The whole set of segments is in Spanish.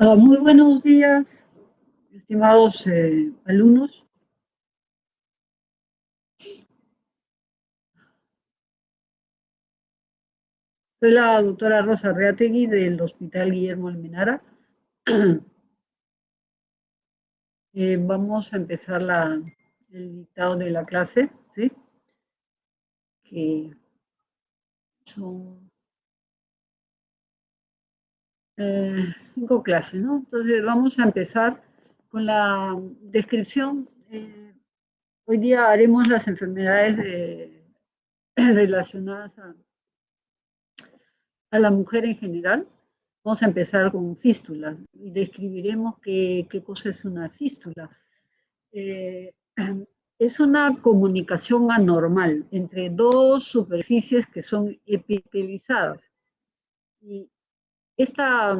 Muy buenos días, estimados alumnos. Soy la doctora Rosa Reategui del Hospital Guillermo Almenara. Vamos a empezar el dictado de la clase, ¿sí? Que son 5 clases, ¿no? Entonces vamos a empezar con la descripción. Hoy día haremos las enfermedades relacionadas a la mujer en general. Vamos a empezar con fístula y describiremos qué cosa es una fístula. Eh, es una comunicación anormal entre dos superficies que son epitelizadas. Y esta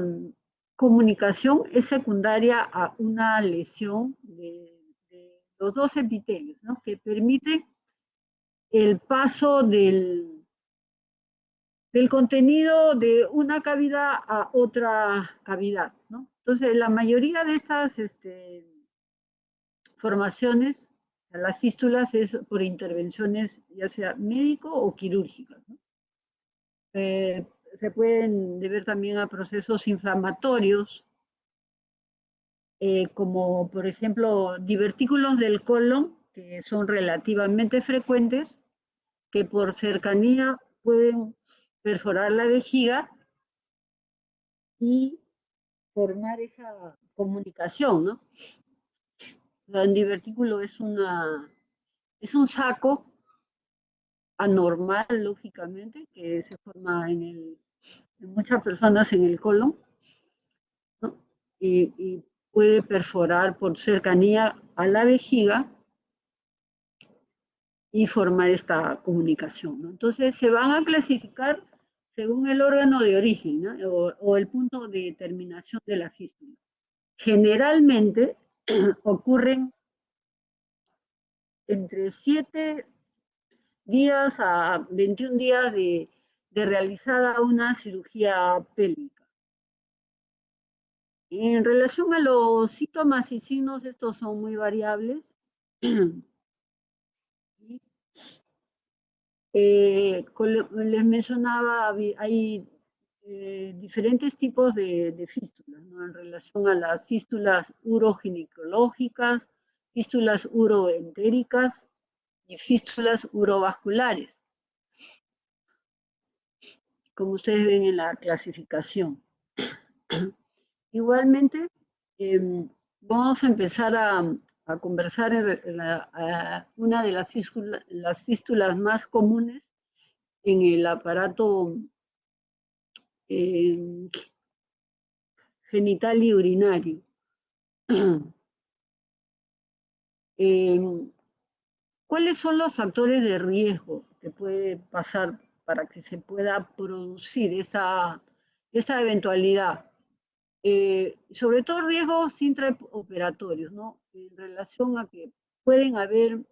comunicación es secundaria a una lesión de los dos epitelios, ¿no? Que permite el paso del contenido de una cavidad a otra cavidad, ¿no? Entonces, la mayoría de estas formaciones, las fístulas, es por intervenciones ya sea médico o quirúrgicas, ¿no? Eh, Se pueden deber también a procesos inflamatorios, como por ejemplo divertículos del colon, que son relativamente frecuentes, que por cercanía pueden perforar la vejiga y formar esa comunicación, ¿no? El divertículo es un saco anormal, lógicamente, que se forma en muchas personas en el colon, ¿no? Y puede perforar por cercanía a la vejiga y formar esta comunicación, ¿no? Entonces se van a clasificar según el órgano de origen, ¿no? O el punto de terminación de la fístula. Generalmente ocurren entre 7 días a 21 días de realizada una cirugía pélvica. En relación a los síntomas y signos, estos son muy variables. Les mencionaba, hay diferentes tipos de fístulas, ¿no? En relación a las fístulas uroginecológicas, fístulas uroentéricas y fístulas urovasculares, como ustedes ven en la clasificación. Igualmente, vamos a empezar a conversar una de las fístulas más comunes en el aparato eh, genital y urinario. ¿Cuáles son los factores de riesgo que puede pasar para que se pueda producir esa eventualidad? Sobre todo riesgos intraoperatorios, ¿no? En relación a que pueden haber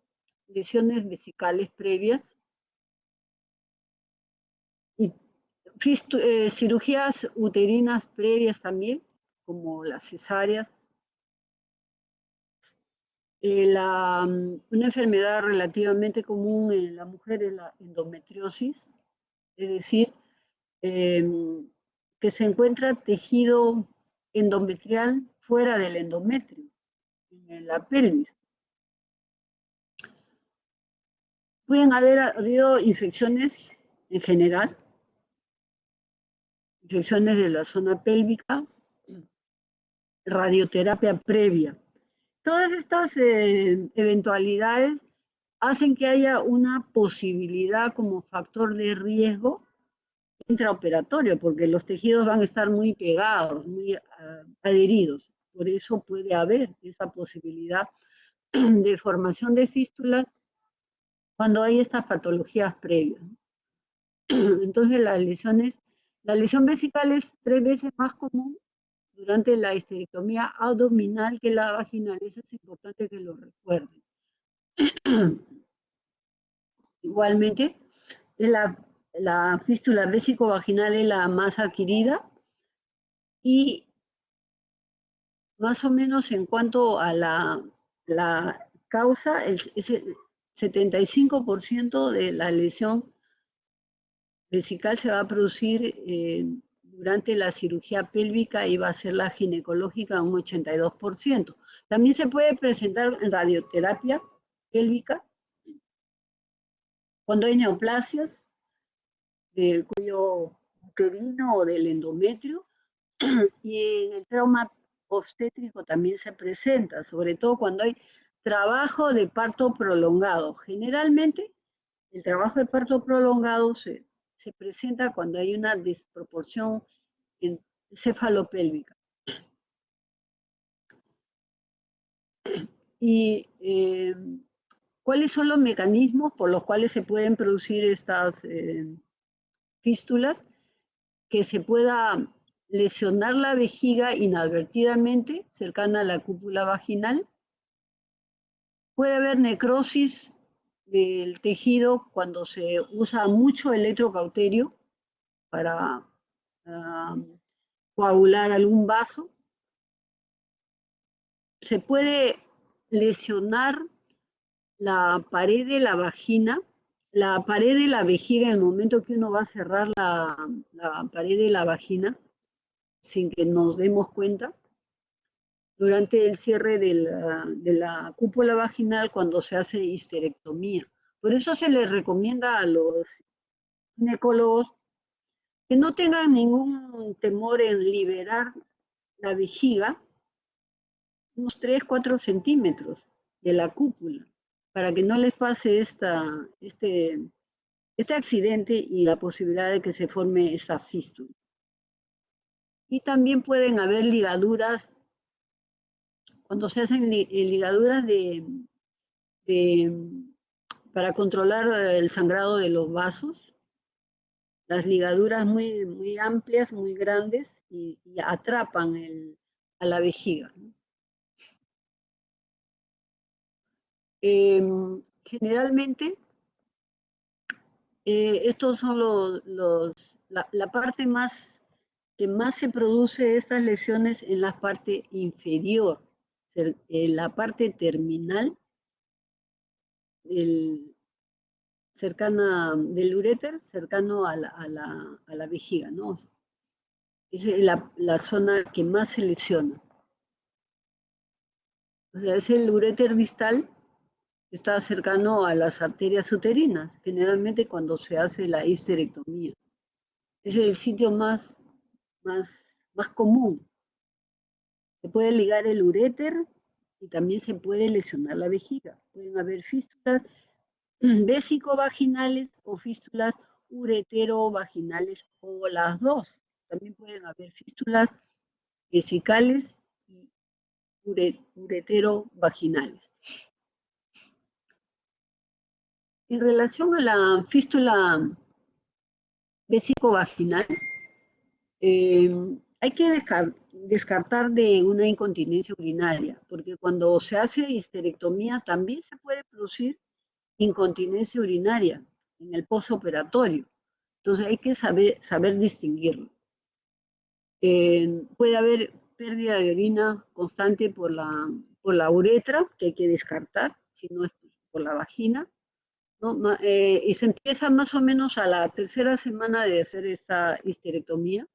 lesiones vesicales previas y cirugías uterinas previas también, como las cesáreas. Una enfermedad relativamente común en la mujer es la endometriosis, es decir, em, que se encuentra tejido endometrial fuera del endometrio, en la pelvis. Pueden haber habido infecciones en general, infecciones de la zona pélvica, radioterapia previa. Todas estas eventualidades hacen que haya una posibilidad como factor de riesgo intraoperatorio, porque los tejidos van a estar muy pegados, muy adheridos. Por eso puede haber esa posibilidad de formación de fístulas cuando hay estas patologías previas. Entonces la lesión vesical es 3 veces más común durante la histerectomía abdominal que la vaginal. Eso es importante que lo recuerden. Igualmente, la fístula vesico-vaginal es la más adquirida y más o menos en cuanto a la causa, ese 75% de la lesión vesical se va a producir durante la cirugía pélvica y va a ser la ginecológica un 82%. También se puede presentar en radioterapia pélvica cuando hay neoplasias del cuello uterino o del endometrio, y en el trauma obstétrico también se presenta, sobre todo cuando hay trabajo de parto prolongado. Generalmente el trabajo de parto prolongado se presenta cuando hay una desproporción encefalopélvica. Y ¿cuáles son los mecanismos por los cuales se pueden producir estas fístulas? Que se pueda lesionar la vejiga inadvertidamente cercana a la cúpula vaginal. Puede haber necrosis del tejido cuando se usa mucho electrocauterio para coagular algún vaso. Se puede lesionar la pared de la vagina, la pared de la vejiga en el momento que uno va a cerrar la pared de la vagina sin que nos demos cuenta. Durante el cierre de la cúpula vaginal cuando se hace histerectomía. Por eso se les recomienda a los ginecólogos que no tengan ningún temor en liberar la vejiga unos 3, 4 centímetros de la cúpula para que no les pase este accidente y la posibilidad de que se forme esa fístula. Y también pueden haber ligaduras, cuando se hacen ligaduras para controlar el sangrado de los vasos, las ligaduras muy, muy amplias, muy grandes y atrapan a la vejiga. Generalmente, estos son la parte más que más se produce estas lesiones en la parte inferior, en la parte terminal, cercana del uréter, cercano a la vejiga, ¿no? Es la zona que más se lesiona. O sea, es el uréter distal, que está cercano a las arterias uterinas, generalmente cuando se hace la histerectomía. Es el sitio más, más común. Se puede ligar el uréter y también se puede lesionar la vejiga. Pueden haber fístulas vésico-vaginales o fístulas uretero-vaginales o las dos. También pueden haber fístulas vesicales y uretero-vaginales. En relación a la fístula vésico-vaginal, hay que descartar de una incontinencia urinaria, porque cuando se hace histerectomía también se puede producir incontinencia urinaria en el postoperatorio. Entonces hay que saber distinguirlo. Puede haber pérdida de orina constante por la uretra, que hay que descartar, si no es por la vagina, ¿no? Y se empieza más o menos a la tercera semana de hacer esta histerectomía,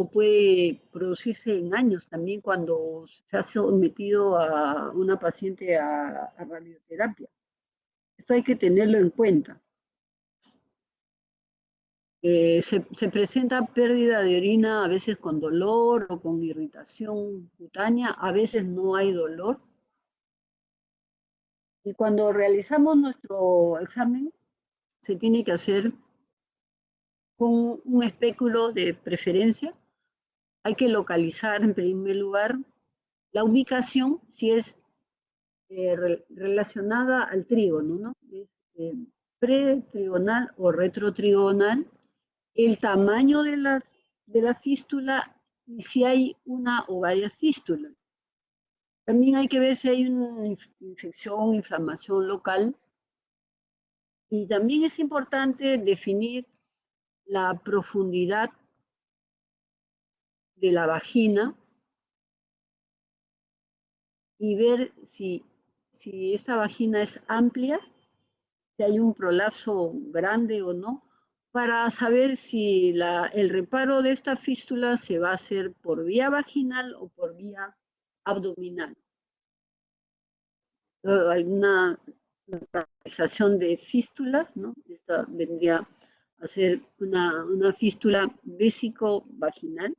o puede producirse en años también cuando se ha sometido a una paciente a radioterapia. Esto hay que tenerlo en cuenta. Se presenta pérdida de orina a veces con dolor o con irritación cutánea, a veces no hay dolor. Y cuando realizamos nuestro examen, se tiene que hacer con un espéculo de preferencia. Hay que localizar en primer lugar la ubicación, si es relacionada al trígono, ¿no? Es pretrigonal o retrotrigonal, el tamaño de la fístula y si hay una o varias fístulas. También hay que ver si hay una infección, inflamación local. Y también es importante definir la profundidad de la vagina y ver si esa vagina es amplia, si hay un prolapso grande o no, para saber si el reparo de esta fístula se va a hacer por vía vaginal o por vía abdominal. Alguna localización de fístulas, ¿no? Esta vendría a ser una fístula vésico-vaginal.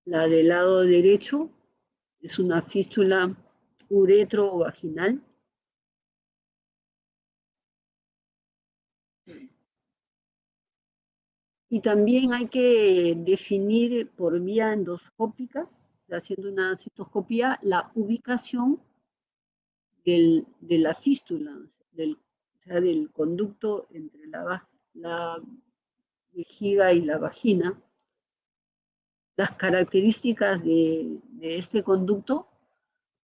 La del lado derecho es una fístula uretro-vaginal. Y también hay que definir por vía endoscópica, haciendo una citoscopía, la ubicación de la fístula, o sea, del conducto entre la vejiga y la vagina. Las características de este conducto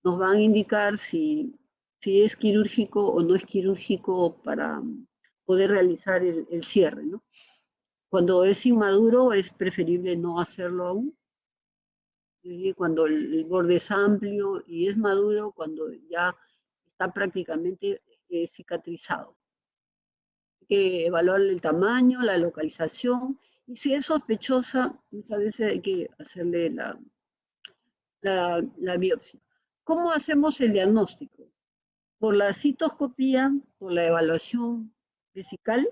nos van a indicar si es quirúrgico o no es quirúrgico para poder realizar el cierre, ¿no? Cuando es inmaduro es preferible no hacerlo aún. Cuando el borde es amplio y es maduro, cuando ya está prácticamente cicatrizado. Hay que evaluar el tamaño, la localización, y si es sospechosa, muchas veces hay que hacerle la biopsia. ¿Cómo hacemos el diagnóstico? Por la citoscopía, por la evaluación vesical,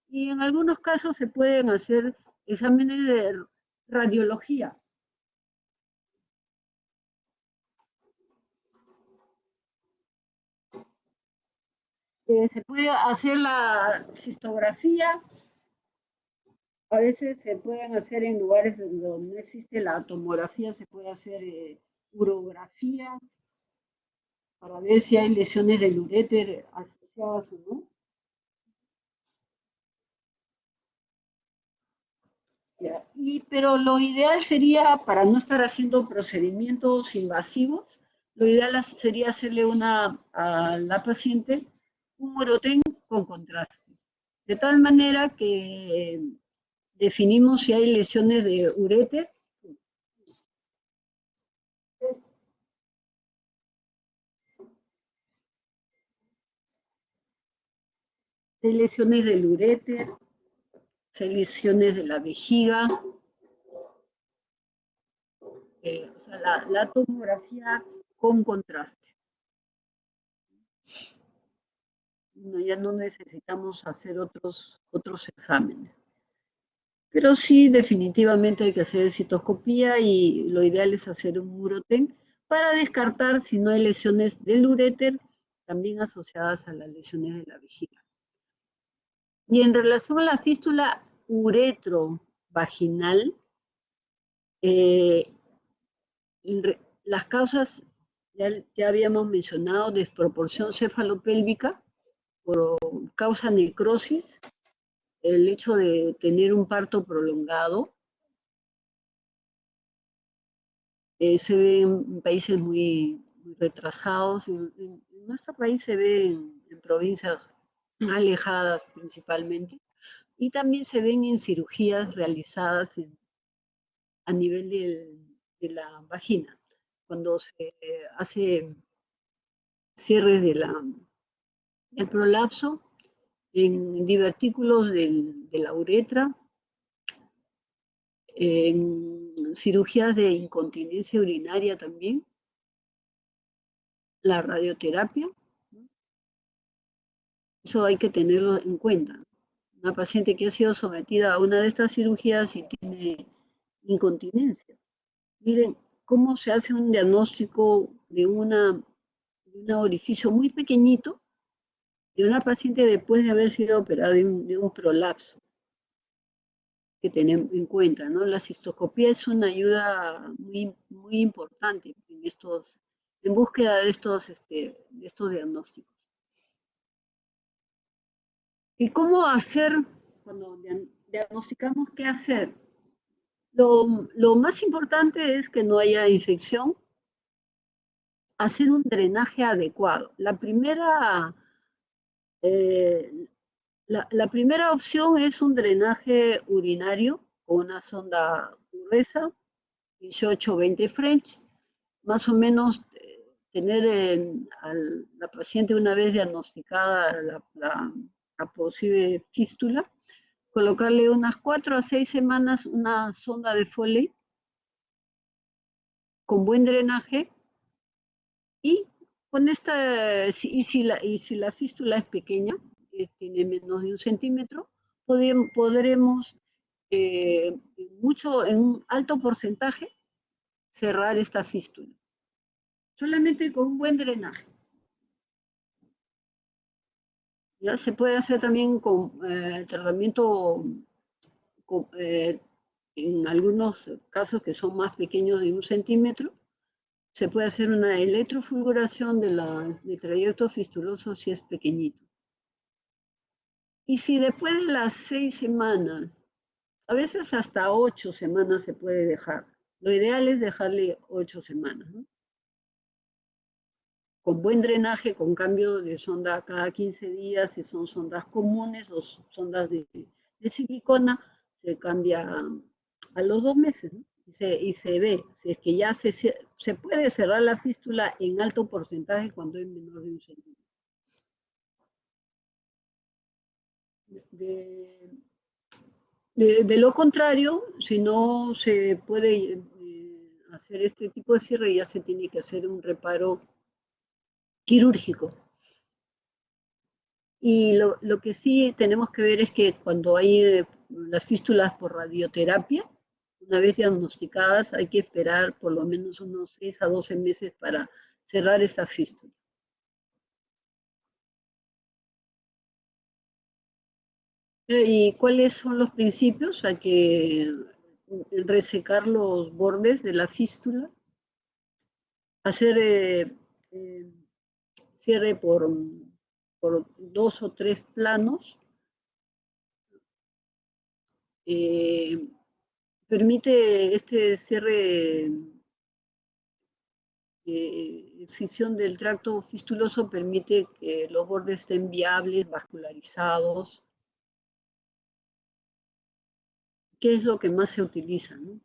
y en algunos casos se pueden hacer exámenes de radiología. Se puede hacer la cistografía, a veces se pueden hacer en lugares donde no existe la tomografía, se puede hacer urografía para ver si hay lesiones del uréter asociadas o no. Pero lo ideal sería, para no estar haciendo procedimientos invasivos, lo ideal sería hacerle a la paciente un Uroten con contraste. De tal manera que definimos si hay lesiones de uréter, si hay lesiones del uréter, si hay lesiones de la vejiga, o sea, la tomografía con contraste. No, ya no necesitamos hacer otros exámenes. Pero sí, definitivamente hay que hacer citoscopía y lo ideal es hacer un uroten para descartar si no hay lesiones del uréter, también asociadas a las lesiones de la vejiga. Y en relación a la fístula uretrovaginal, eh, las causas, ya habíamos mencionado, desproporción cefalopélvica por causa necrosis, el hecho de tener un parto prolongado, se ve en países muy retrasados, en nuestro país se ve en provincias alejadas principalmente, y también se ven en cirugías realizadas a nivel de la vagina, cuando se hace cierre del prolapso en divertículos de la uretra, en cirugías de incontinencia urinaria también, la radioterapia, eso hay que tenerlo en cuenta. Una paciente que ha sido sometida a una de estas cirugías y tiene incontinencia. Miren cómo se hace un diagnóstico de un orificio muy pequeñito de una paciente después de haber sido operada de un prolapso, que tener en cuenta, ¿no? La cistoscopía es una ayuda muy importante en búsqueda de estos diagnósticos. ¿Y cómo hacer cuando diagnosticamos qué hacer? Lo más importante es que no haya infección, hacer un drenaje adecuado. Eh, la primera opción es un drenaje urinario con una sonda gruesa 18 o 20 French, más o menos tener a la paciente una vez diagnosticada la posible fístula, colocarle unas 4 a 6 semanas una sonda de Foley con buen drenaje y con esta, y si la fístula es pequeña, tiene menos de 1 centímetro, podremos en un alto porcentaje cerrar esta fístula, solamente con un buen drenaje. ¿Ya? Se puede hacer también con tratamiento, en algunos casos que son más pequeños de 1 centímetro, se puede hacer una electrofulguración del trayecto fistuloso si es pequeñito. Y si después de las 6 semanas, a veces hasta 8 semanas se puede dejar. Lo ideal es dejarle 8 semanas, ¿no? Con buen drenaje, con cambio de sonda cada 15 días, si son sondas comunes o sondas de silicona, se cambia a los 2 meses, ¿no? Y se ve, si es que ya se puede cerrar la fístula en alto porcentaje cuando es menor de 1 centímetro. De lo contrario, si no se puede hacer este tipo de cierre, ya se tiene que hacer un reparo quirúrgico. Y lo que sí tenemos que ver es que cuando hay las fístulas por radioterapia, una vez diagnosticadas, hay que esperar por lo menos unos 6 a 12 meses para cerrar esta fístula. ¿Y cuáles son los principios? Hay que resecar los bordes de la fístula, hacer eh, cierre por 2 o 3 planos. Eh, permite este cierre, excisión del tracto fistuloso, permite que los bordes estén viables, vascularizados, que es lo que más se utiliza, ¿no?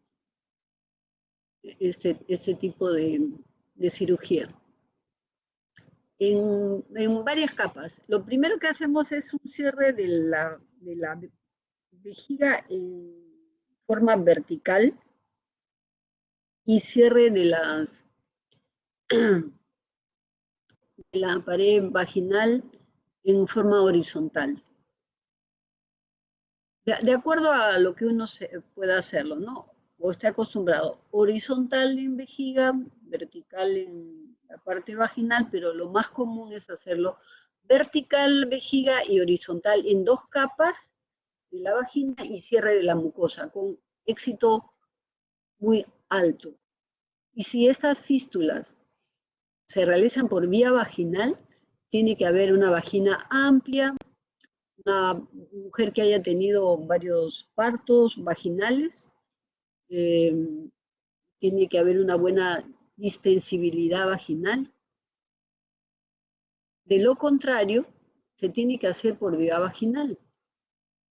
Este tipo de cirugía. En varias capas. Lo primero que hacemos es un cierre de la vejiga en forma vertical y cierre de la pared vaginal en forma horizontal. De acuerdo a lo que uno pueda hacerlo, ¿no? O esté acostumbrado. Horizontal en vejiga, vertical en la parte vaginal, pero lo más común es hacerlo vertical vejiga y horizontal en 2 capas de la vagina y cierre de la mucosa, con éxito muy alto. Y si estas fístulas se realizan por vía vaginal, tiene que haber una vagina amplia, una mujer que haya tenido varios partos vaginales, eh, tiene que haber una buena distensibilidad vaginal. De lo contrario, se tiene que hacer por vía vaginal.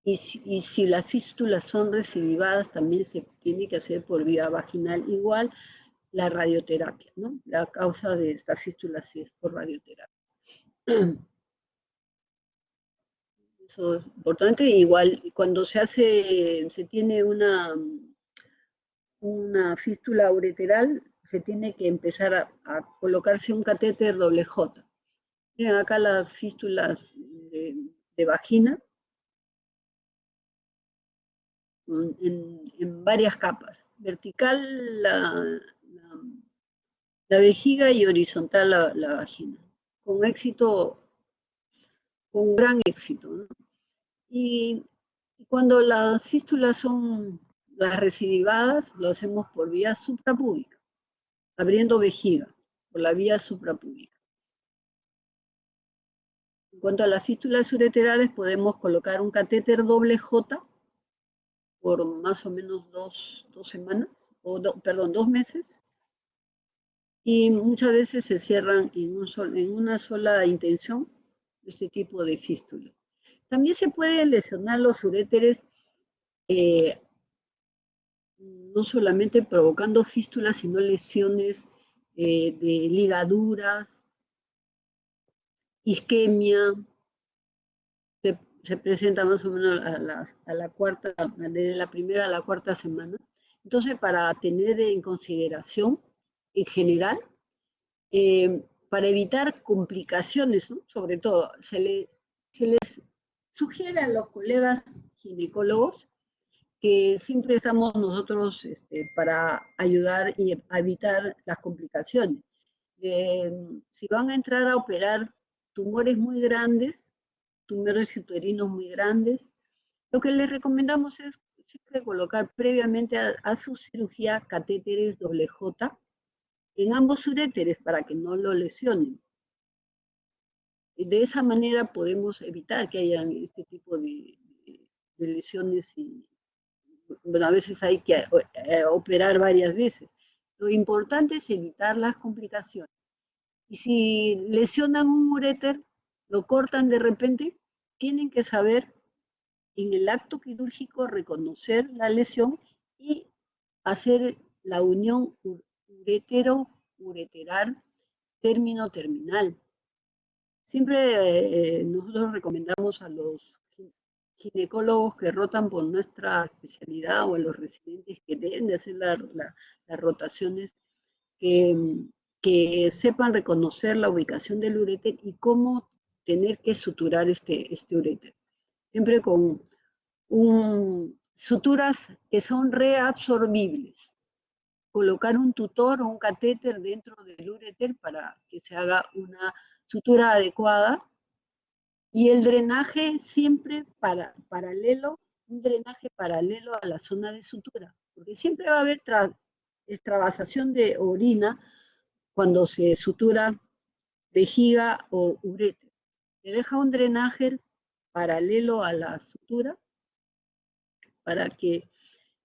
Y si las fístulas son recidivadas, también se tiene que hacer por vía vaginal. Igual la radioterapia, ¿no? La causa de esta fístula sí es por radioterapia. Eso es importante. Igual cuando se tiene una fístula ureteral, se tiene que empezar a colocarse un catéter doble J. Miren acá las fístulas de vagina en varias capas. Vertical la vejiga y horizontal la vagina. Con éxito, con gran éxito, ¿no? Y cuando las fístulas son las recidivadas, lo hacemos por vía suprapúbica, abriendo vejiga, por la vía suprapúbica. En cuanto a las fístulas ureterales, podemos colocar un catéter doble J por más o menos 2 semanas, perdón, 2 meses, y muchas veces se cierran en una sola intención este tipo de fístulas. También se pueden lesionar los uréteres no solamente provocando fístulas, sino lesiones de ligaduras, isquemia, se presenta más o menos a la cuarta, desde la primera a la cuarta semana. Entonces, para tener en consideración en general, para evitar complicaciones, ¿no? Sobre todo, se les sugiere a los colegas ginecólogos que siempre estamos nosotros para ayudar y a evitar las complicaciones. Si van a entrar a operar tumores muy grandes, tumores uterinos muy grandes, lo que les recomendamos es siempre colocar previamente a su cirugía catéteres doble J en ambos uréteres para que no lo lesionen. De esa manera podemos evitar que haya este tipo de lesiones y, bueno, a veces hay que operar varias veces. Lo importante es evitar las complicaciones. Y si lesionan un uréter, lo cortan de repente, tienen que saber en el acto quirúrgico reconocer la lesión y hacer la unión uretero-ureteral término-terminal. Siempre nosotros recomendamos a los ginecólogos que rotan por nuestra especialidad o a los residentes que deben de hacer las rotaciones, que, que sepan reconocer la ubicación del uréter y cómo tener que suturar este uréter. Siempre con suturas que son reabsorbibles. Colocar un tutor o un catéter dentro del uréter para que se haga una sutura adecuada y el drenaje siempre paralelo, un drenaje paralelo a la zona de sutura, porque siempre va a haber extravasación de orina cuando se sutura vejiga o uréter. Se deja un drenaje paralelo a la sutura para que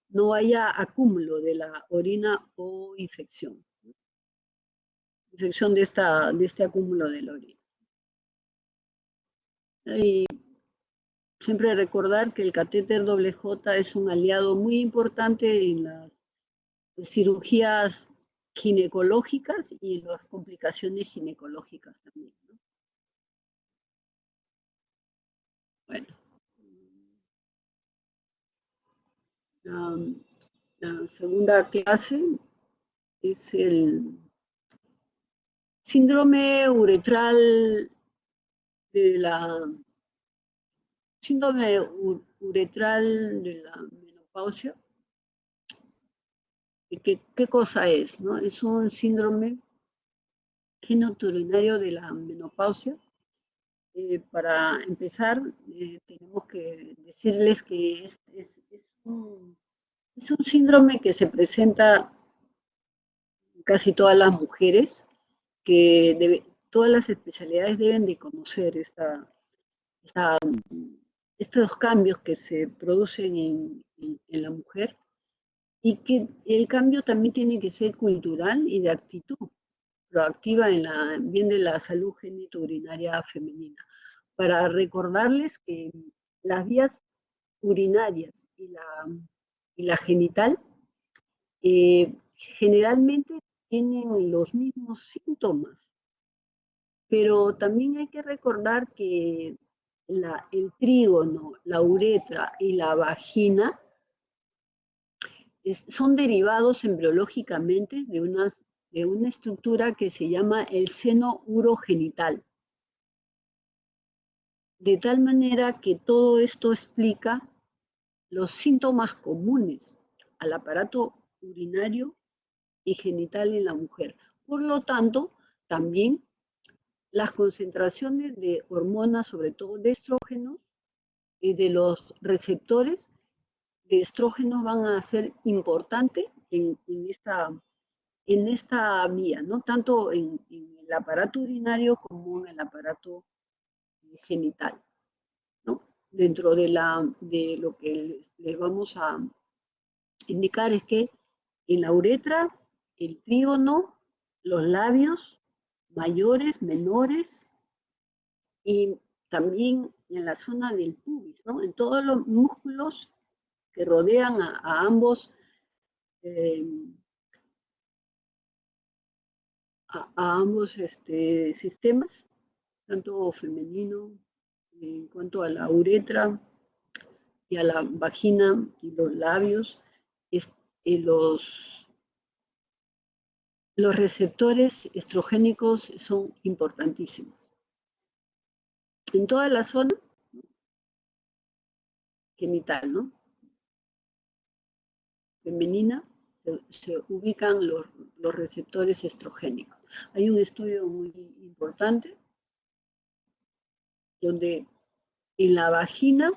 no haya acúmulo de la orina o infección. Infección de este acúmulo de la orina. Y siempre recordar que el catéter doble J es un aliado muy importante en las cirugías ginecológicas y en las complicaciones ginecológicas también, ¿no? Bueno, la, la segunda clase es el síndrome uretral de la síndrome uretral de la menopausia. ¿Qué cosa es? ¿No? Es un síndrome genitourinario de la menopausia. Para empezar, tenemos que decirles que es un síndrome que se presenta en casi todas las mujeres, que todas las especialidades deben de conocer esta, estos cambios que se producen en la mujer y que el cambio también tiene que ser cultural y de actitud proactiva en la bien de la salud genitourinaria femenina. Para recordarles que las vías urinarias y la genital generalmente tienen los mismos síntomas, pero también hay que recordar que el trígono, la uretra y la vagina son derivados embriológicamente de una estructura que se llama el seno urogenital. De tal manera que todo esto explica los síntomas comunes al aparato urinario y genital en la mujer. Por lo tanto, también las concentraciones de hormonas, sobre todo de estrógenos, y de los receptores de estrógenos van a ser importantes en esta vía, ¿no? Tanto en el aparato urinario como en el aparato genital, ¿no? Dentro de lo que les vamos a indicar es que en la uretra, el trígono, los labios mayores, menores y también en la zona del pubis, ¿no? En todos los músculos que rodean a ambos eh, a ambos sistemas, tanto femenino en cuanto a la uretra y a la vagina y los labios, es, y los receptores estrogénicos son importantísimos. En toda la zona genital, ¿no? Femenina, se ubican los receptores estrogénicos. Hay un estudio muy importante donde en la vagina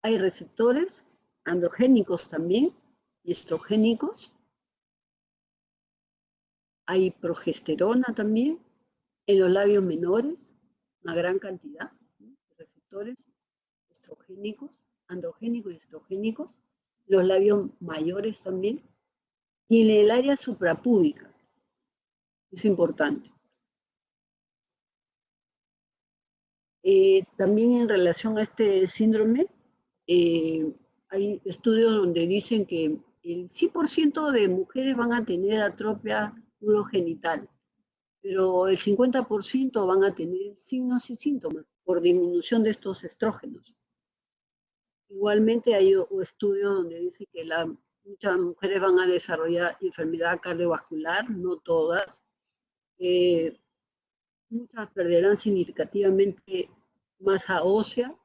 hay receptores androgénicos también y estrogénicos. Hay progesterona también en los labios menores, una gran cantidad de receptores estrogénicos, androgénicos y estrogénicos. Los labios mayores también. Y en el área suprapúbica, es importante. También en relación a este síndrome, hay estudios donde dicen que el 100% de mujeres van a tener atrofia urogenital, pero el 50% van a tener signos y síntomas por disminución de estos estrógenos. Igualmente hay estudios donde dice que muchas mujeres van a desarrollar enfermedad cardiovascular, no todas. Muchas perderán significativamente masa ósea,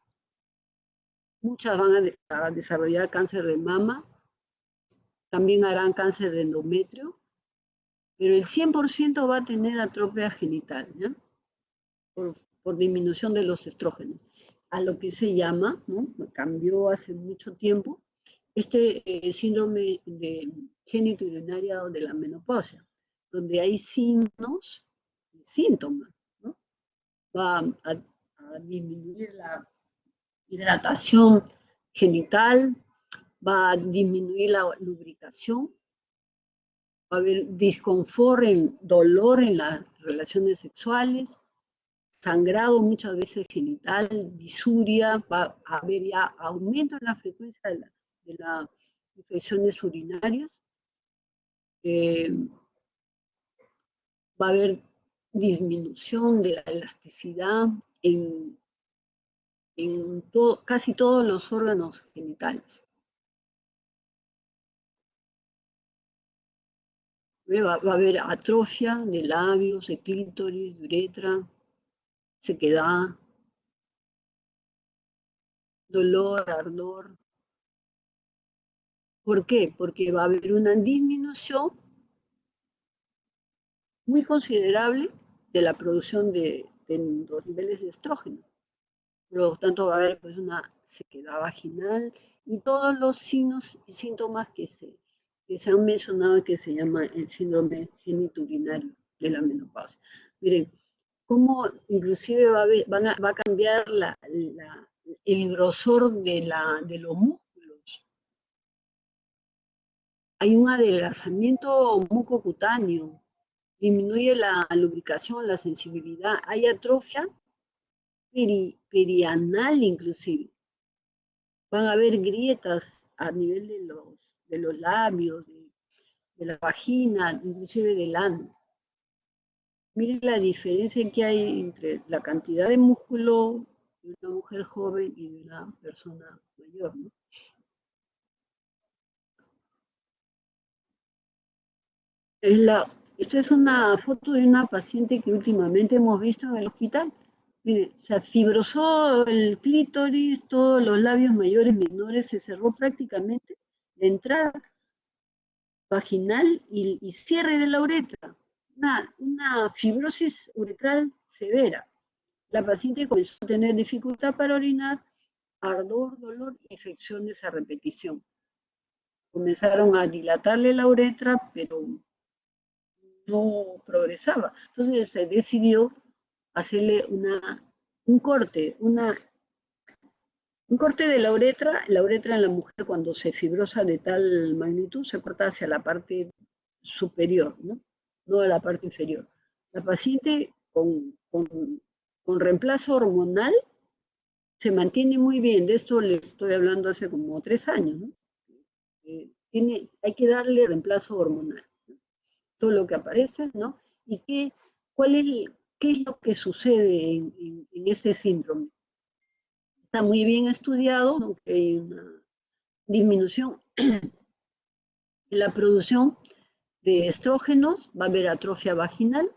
muchas van a desarrollar cáncer de mama, también harán cáncer de endometrio, pero el 100% va a tener atrofia genital, ¿ya? Por disminución de los estrógenos, a lo que se llama, ¿no? Cambió hace mucho tiempo, síndrome de genitourinaria o de la menopausia, donde hay signos, síntomas, ¿no? Va a disminuir la hidratación genital, va a disminuir la lubricación, va a haber disconfort, dolor en las relaciones sexuales, sangrado muchas veces genital, disuria, va a haber ya aumento en la frecuencia de las infecciones urinarias, va a haber disminución de la elasticidad en casi todos los órganos genitales. Va a haber atrofia de labios, de clítoris, de uretra, sequedad, dolor, ardor. ¿Por qué? Porque va a haber una disminución muy considerable de la producción de los niveles de estrógeno. Por lo tanto, va a haber pues, una sequedad vaginal y todos los signos y síntomas que se han mencionado que se llama el síndrome genitourinario de la menopausia. Miren, cómo inclusive va a cambiar el grosor de los músculos. Hay un adelgazamiento mucocutáneo, disminuye la lubricación, la sensibilidad, hay atrofia perianal inclusive. Van a haber grietas a nivel de los labios, de la vagina, inclusive del ano. Miren la diferencia que hay entre la cantidad de músculo de una mujer joven y de una persona mayor, ¿no? Esta es una foto de una paciente que últimamente hemos visto en el hospital. Miren, se fibrosó el clítoris, todos los labios mayores, menores, se cerró prácticamente la entrada vaginal y cierre de la uretra. Una fibrosis uretral severa. La paciente comenzó a tener dificultad para orinar, ardor, dolor, infecciones a repetición. Comenzaron a dilatarle la uretra, pero no progresaba. Entonces se decidió hacerle un corte, un corte de la uretra en la mujer cuando se fibrosa de tal magnitud se corta hacia la parte superior, ¿no? No a la parte inferior. La paciente con reemplazo hormonal se mantiene muy bien, de esto le estoy hablando hace como 3 años, ¿no? hay que darle reemplazo hormonal, ¿no? Todo lo que aparece, ¿no? Y qué es lo que sucede en este síndrome. Está muy bien estudiado, aunque hay una disminución en la producción de estrógenos, va a haber atrofia vaginal,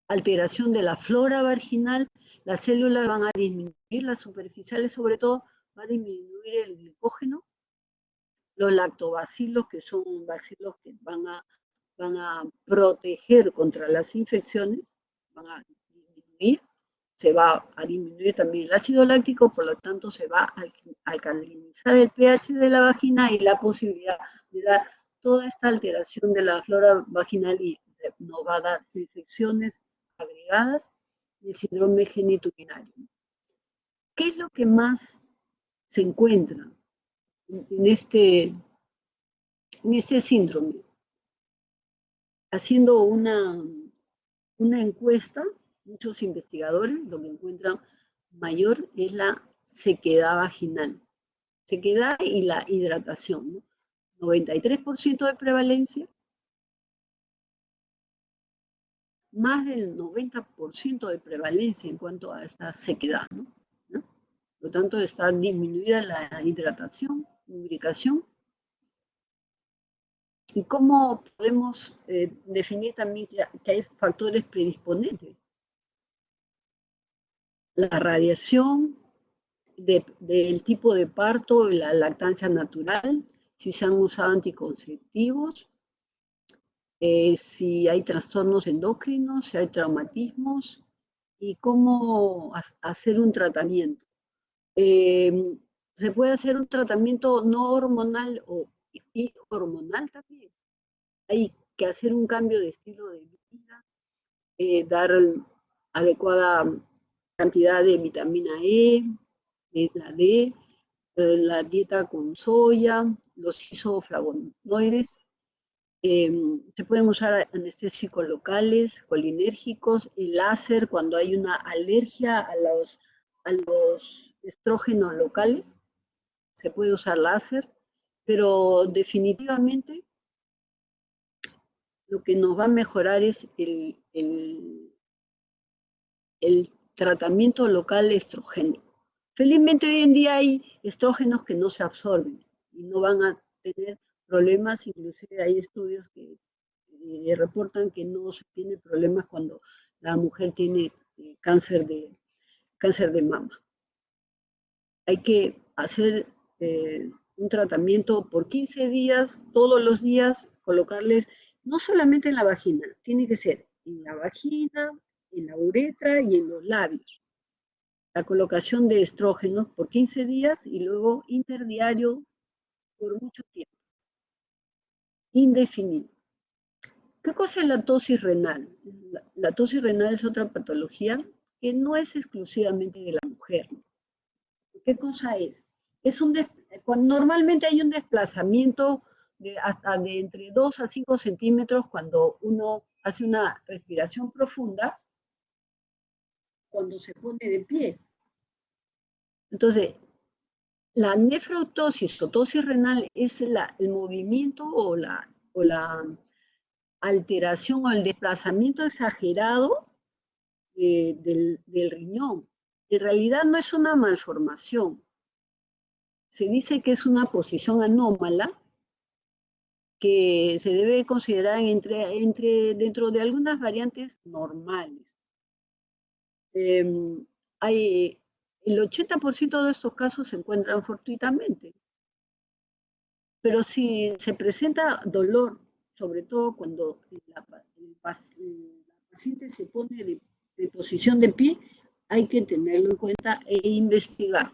alteración de la flora vaginal, las células van a disminuir, las superficiales sobre todo, va a disminuir el glicógeno, los lactobacilos, que son bacilos que van a proteger contra las infecciones, van a disminuir, se va a disminuir también el ácido láctico, por lo tanto se va a alcalinizar el pH de la vagina y la posibilidad de dar toda esta alteración de la flora vaginal y nos va a dar infecciones agregadas y el síndrome genitourinario. ¿Qué es lo que más se encuentra en este síndrome? Haciendo una encuesta, muchos investigadores lo que encuentran mayor es la sequedad vaginal. Sequedad y la hidratación, ¿no? 93% de prevalencia, más del 90% de prevalencia en cuanto a esta sequedad, ¿no? Por lo tanto, está disminuida la hidratación, lubricación. ¿Y cómo podemos definir también que hay factores predisponentes? La radiación, del tipo de parto, la lactancia natural, si se han usado anticonceptivos, si hay trastornos endocrinos, si hay traumatismos y cómo hacer un tratamiento. Se puede hacer un tratamiento no hormonal y hormonal también. Hay que hacer un cambio de estilo de vida, dar adecuada cantidad de vitamina E, la D, la dieta con soya, los isoflavonoides. Se pueden usar anestésicos locales, colinérgicos, el láser cuando hay una alergia a los estrógenos locales, se puede usar láser, pero definitivamente lo que nos va a mejorar es el tratamiento local estrogénico. Felizmente hoy en día hay estrógenos que no se absorben y no van a tener problemas, inclusive hay estudios que reportan que no se tiene problemas cuando la mujer tiene cáncer de mama. Hay que hacer un tratamiento por 15 días, todos los días, colocarles, no solamente en la vagina, tiene que ser en la vagina, en la uretra y en los labios. La colocación de estrógenos por 15 días y luego interdiario por mucho tiempo, indefinido. ¿Qué cosa es la tosis renal? La tosis renal es otra patología que no es exclusivamente de la mujer. ¿Qué cosa es? Normalmente hay un desplazamiento hasta de entre 2 a 5 centímetros cuando uno hace una respiración profunda, cuando se pone de pie. Entonces, la nefrotosis o tosis renal es el movimiento o la alteración o el desplazamiento exagerado del riñón. En realidad no es una malformación. Se dice que es una posición anómala que se debe considerar dentro de algunas variantes normales. El 80% de estos casos se encuentran fortuitamente, pero si se presenta dolor, sobre todo cuando la paciente se pone de posición de pie, hay que tenerlo en cuenta e investigar.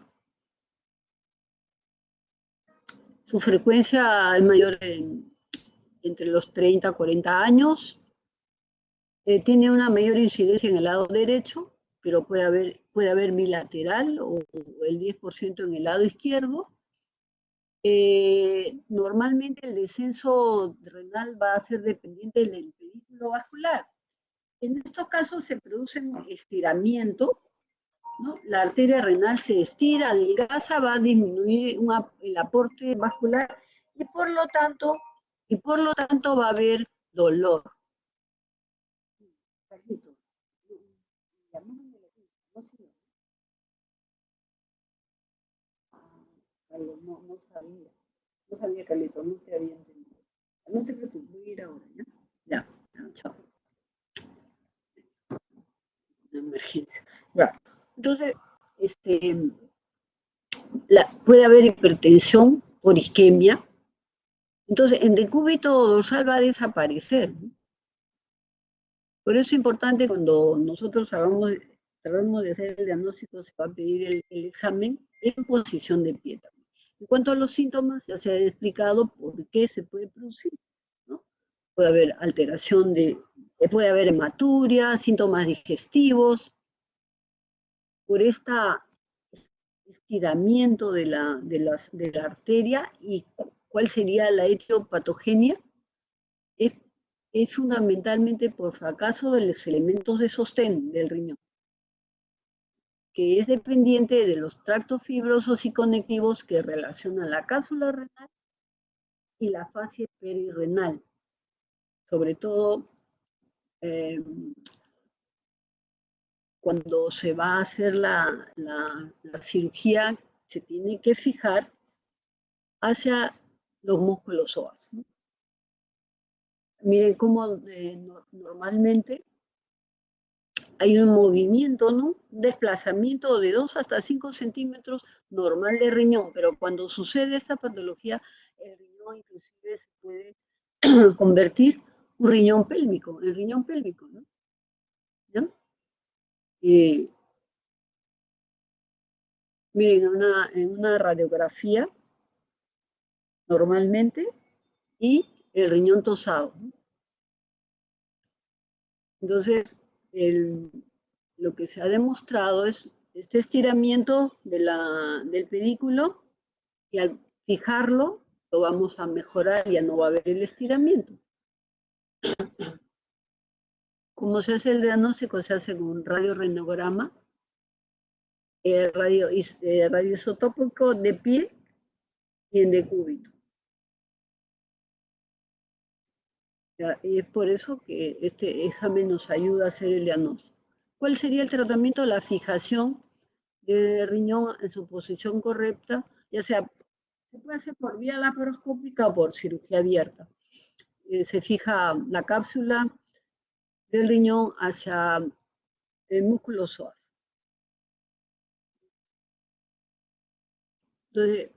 Su frecuencia es mayor entre los 30 a 40 años. Tiene una mayor incidencia en el lado derecho, pero puede haber bilateral o el 10% en el lado izquierdo. Normalmente el descenso renal va a ser dependiente del pedículo vascular. En estos casos se produce un estiramiento, ¿no? La arteria renal se estira, adelgaza, va a disminuir el aporte vascular y por lo tanto, va a haber dolor. Carlito, no, no sabía, Carlito, no te había entendido. No te preocupes, voy a ir ahora, ¿ya? Ya, chao. Una emergencia. Ya. Entonces, este, puede haber hipertensión por isquemia. Entonces, en decúbito dorsal va a desaparecer, ¿no? Por eso es importante cuando nosotros tratamos de hacer el diagnóstico, se va a pedir el examen en posición de pie también. En cuanto a los síntomas, ya se ha explicado por qué se puede producir, ¿no? Puede haber puede haber hematuria, síntomas digestivos, por este estiramiento de la arteria y cuál sería la etiopatogenia, es, es fundamentalmente por fracaso de los elementos de sostén del riñón, que es dependiente de los tractos fibrosos y conectivos que relacionan la cápsula renal y la fascia perirrenal. Sobre todo eh, cuando se va a hacer la cirugía, se tiene que fijar hacia los músculos psoas, ¿no? Miren cómo normalmente hay un movimiento, ¿no? Un desplazamiento de 2 hasta 5 centímetros normal de riñón, pero cuando sucede esta patología, el riñón inclusive se puede convertir un riñón pélvico, el riñón pélvico, ¿no? ¿Ya? Eh, Miren, en una radiografía normalmente y el riñón tosado, ¿no? Entonces, lo que se ha demostrado es este estiramiento del pedículo y al fijarlo lo vamos a mejorar, ya no va a haber el estiramiento. ¿Cómo se hace el diagnóstico? Se hace con un radiorenograma, radioisotópico de pie y en decúbito. Y es por eso que este examen nos ayuda a hacer el diagnóstico. ¿Cuál sería el tratamiento? La fijación del riñón en su posición correcta, ya sea, se puede hacer por vía laparoscópica o por cirugía abierta. Se fija la cápsula del riñón hacia el músculo psoas. Entonces,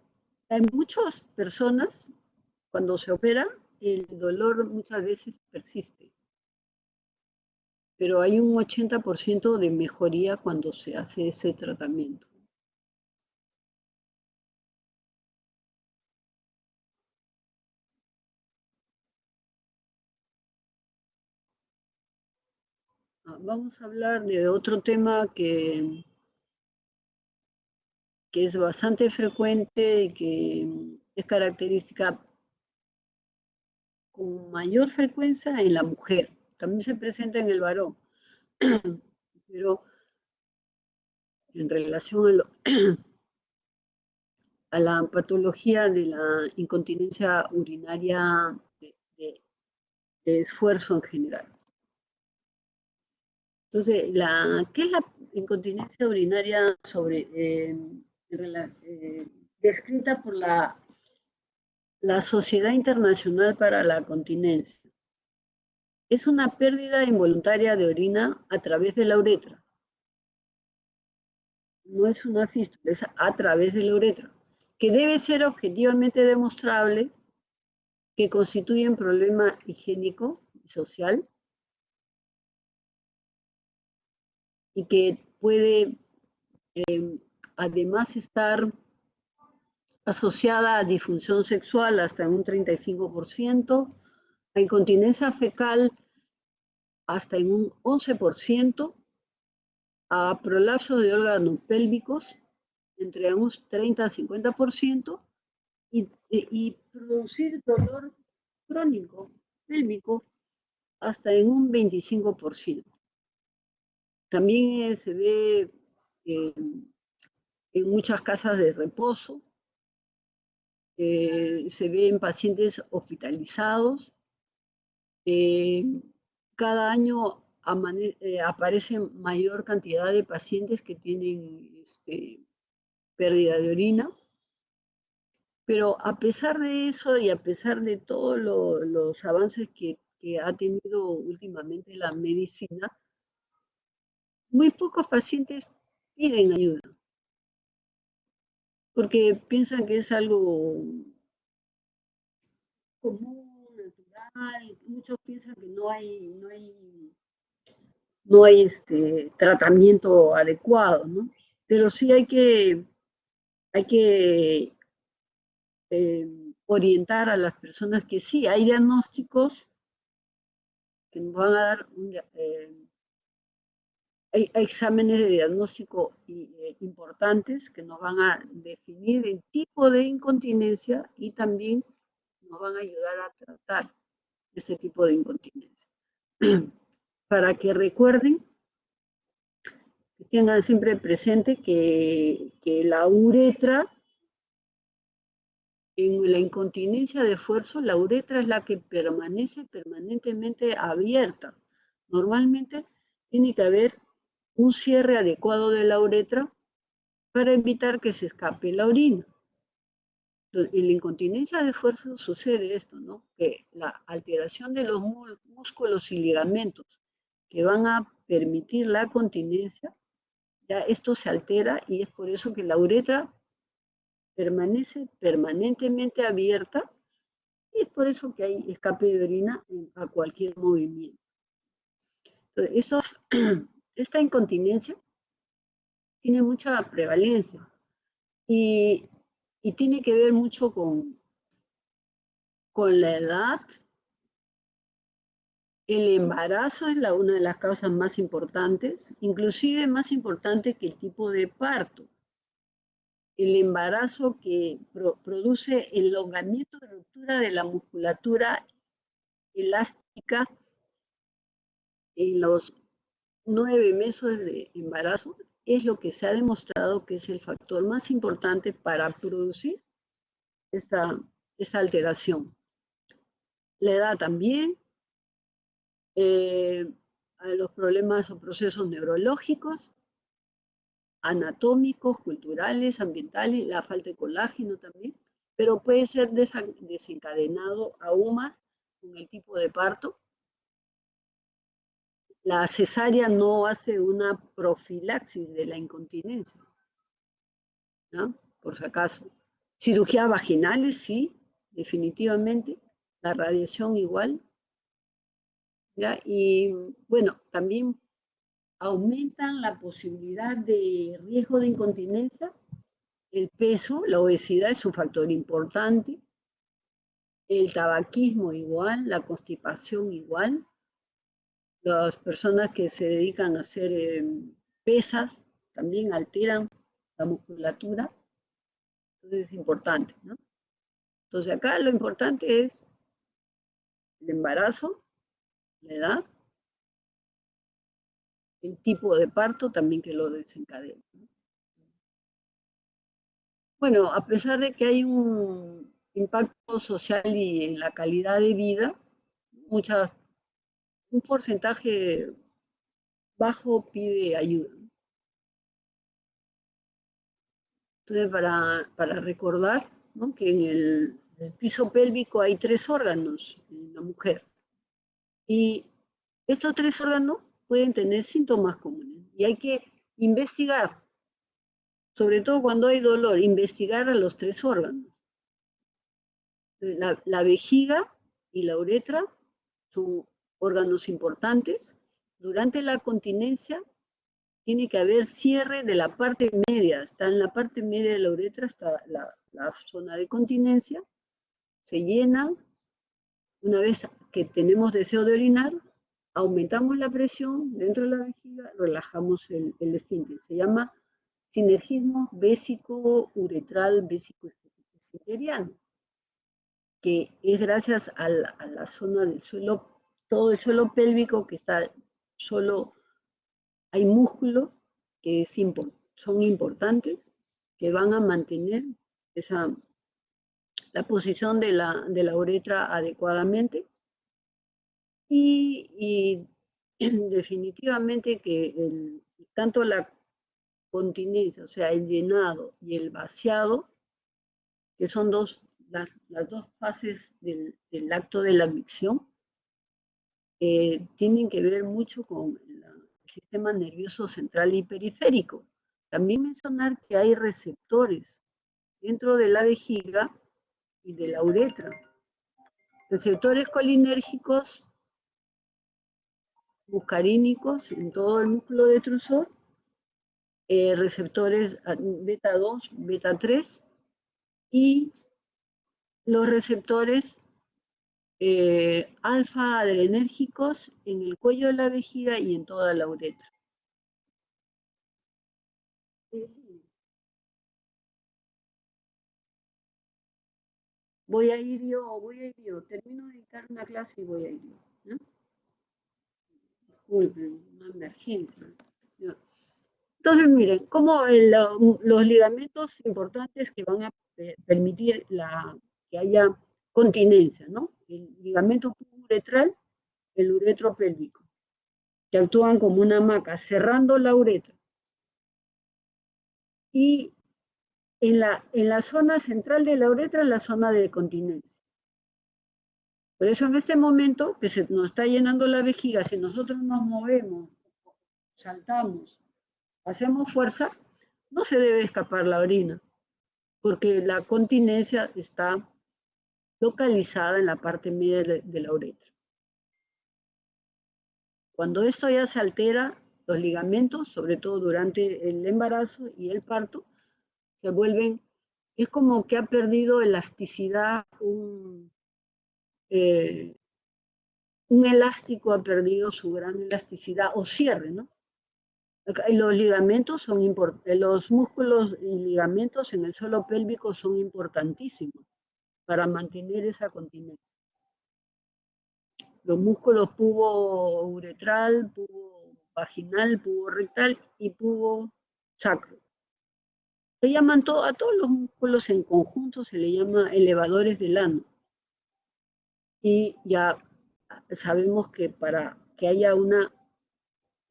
hay muchas personas, cuando se operan, el dolor muchas veces persiste, pero hay un 80% de mejoría cuando se hace ese tratamiento. Vamos a hablar de otro tema que es bastante frecuente y que es característica con mayor frecuencia en la mujer. También se presenta en el varón, pero en relación a la patología de la incontinencia urinaria de esfuerzo en general. Entonces, ¿qué es la incontinencia urinaria descrita por la Sociedad Internacional para la Continencia? Es una pérdida involuntaria de orina a través de la uretra. No es una fístula, es a través de la uretra, que debe ser objetivamente demostrable, que constituye un problema higiénico y social y que puede además estar asociada a disfunción sexual hasta en un 35%, a incontinencia fecal hasta en un 11%, a prolapso de órganos pélvicos entre un 30 a 50% y producir dolor crónico pélvico hasta en un 25%. También se ve en muchas casas de reposo, se ve en pacientes hospitalizados. Cada año aparece mayor cantidad de pacientes que tienen pérdida de orina, pero a pesar de eso y a pesar de todos los avances que ha tenido últimamente la medicina, muy pocos pacientes piden ayuda, porque piensan que es algo común, natural. Muchos piensan que no hay tratamiento adecuado, ¿no? Pero sí hay que orientar a las personas que sí, hay diagnósticos que nos van a dar, hay exámenes de diagnóstico importantes que nos van a definir el tipo de incontinencia y también nos van a ayudar a tratar ese tipo de incontinencia. Para que recuerden, que tengan siempre presente que la uretra, en la incontinencia de esfuerzo, la uretra es la que permanece permanentemente abierta. Normalmente tiene que haber un cierre adecuado de la uretra para evitar que se escape la orina. En la incontinencia de esfuerzo sucede esto, ¿no? Que la alteración de los músculos y ligamentos que van a permitir la continencia, ya esto se altera y es por eso que la uretra permanece permanentemente abierta y es por eso que hay escape de orina a cualquier movimiento. Entonces, esta incontinencia tiene mucha prevalencia y, y tiene que ver mucho con la edad. El embarazo es una de las causas más importantes, inclusive más importante que el tipo de parto. El embarazo que produce el elongamiento y ruptura de la musculatura elástica en los 9 meses de embarazo es lo que se ha demostrado que es el factor más importante para producir esa alteración. La edad también, a los problemas o procesos neurológicos, anatómicos, culturales, ambientales, la falta de colágeno también, pero puede ser desencadenado aún más con el tipo de parto. La cesárea no hace una profilaxis de la incontinencia, ¿no? Por si acaso. Cirugías vaginales, sí, definitivamente. La radiación igual, ¿ya? Y bueno, también aumentan la posibilidad de riesgo de incontinencia. El peso, la obesidad es un factor importante. El tabaquismo igual, la constipación igual. Las personas que se dedican a hacer pesas también alteran la musculatura. Entonces es importante, ¿no? Entonces acá lo importante es el embarazo, la edad, el tipo de parto también que lo desencadena, ¿no? Bueno, a pesar de que hay un impacto social y en la calidad de vida, un porcentaje bajo pide ayuda. Entonces, para recordar, ¿no? Que en el piso pélvico hay 3 órganos en la mujer. Y estos 3 órganos pueden tener síntomas comunes. Y hay que investigar, sobre todo cuando hay dolor, investigar a los 3 órganos. La vejiga y la uretra son órganos importantes. Durante la continencia tiene que haber cierre de la parte media. Está en la parte media de la uretra, está la zona de continencia. Se llena. Una vez que tenemos deseo de orinar, aumentamos la presión dentro de la vejiga, relajamos el esfínter. Se llama sinergismo vésico-uretral vésico-esfinteriano, que es gracias a la zona del suelo, todo el suelo pélvico que está solo, hay músculos que son importantes, que van a mantener esa la posición de la uretra adecuadamente y definitivamente que tanto la continencia, o sea, el llenado y el vaciado, que son las dos fases del acto de la micción, tienen que ver mucho con el sistema nervioso central y periférico. También mencionar que hay receptores dentro de la vejiga y de la uretra. Receptores colinérgicos, muscarínicos en todo el músculo detrusor, receptores beta 2, beta 3 y los receptores alfa adrenérgicos en el cuello de la vejiga y en toda la uretra. Voy a ir yo, termino de dictar una clase y voy a ir yo, ¿no? Disculpen, una emergencia. ¿No? Entonces, miren, como los ligamentos importantes que van a permitir que haya continencia, ¿no? El ligamento uretral, el uretro pélvico, que actúan como una hamaca, cerrando la uretra. Y en la zona central de la uretra, la zona de continencia. Por eso en este momento que se nos está llenando la vejiga, si nosotros nos movemos, saltamos, hacemos fuerza, no se debe escapar la orina, porque la continencia está localizada en la parte media de la uretra. Cuando esto ya se altera, los ligamentos, sobre todo durante el embarazo y el parto, se vuelven, es como que ha perdido elasticidad, eh, un elástico ha perdido su gran elasticidad o cierre, ¿no? Los ligamentos son importantes, los músculos y ligamentos en el suelo pélvico son importantísimos para mantener esa continencia. Los músculos pubo uretral, pubo vaginal, pubo rectal y pubo sacro. Se llaman a todos los músculos en conjunto, se le llama elevadores del ano. Y ya sabemos que para que haya una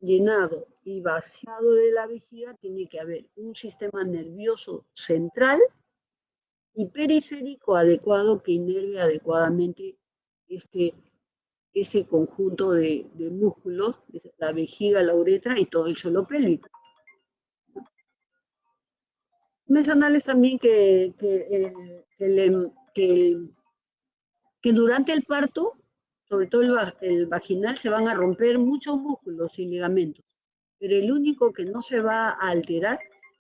llenado y vaciado de la vejiga tiene que haber un sistema nervioso central y periférico adecuado que inerve adecuadamente este conjunto de músculos, la vejiga, la uretra y todo el suelo pélvico. Mencionarles también que durante el parto, sobre todo el vaginal, se van a romper muchos músculos y ligamentos, pero el único que no se va a alterar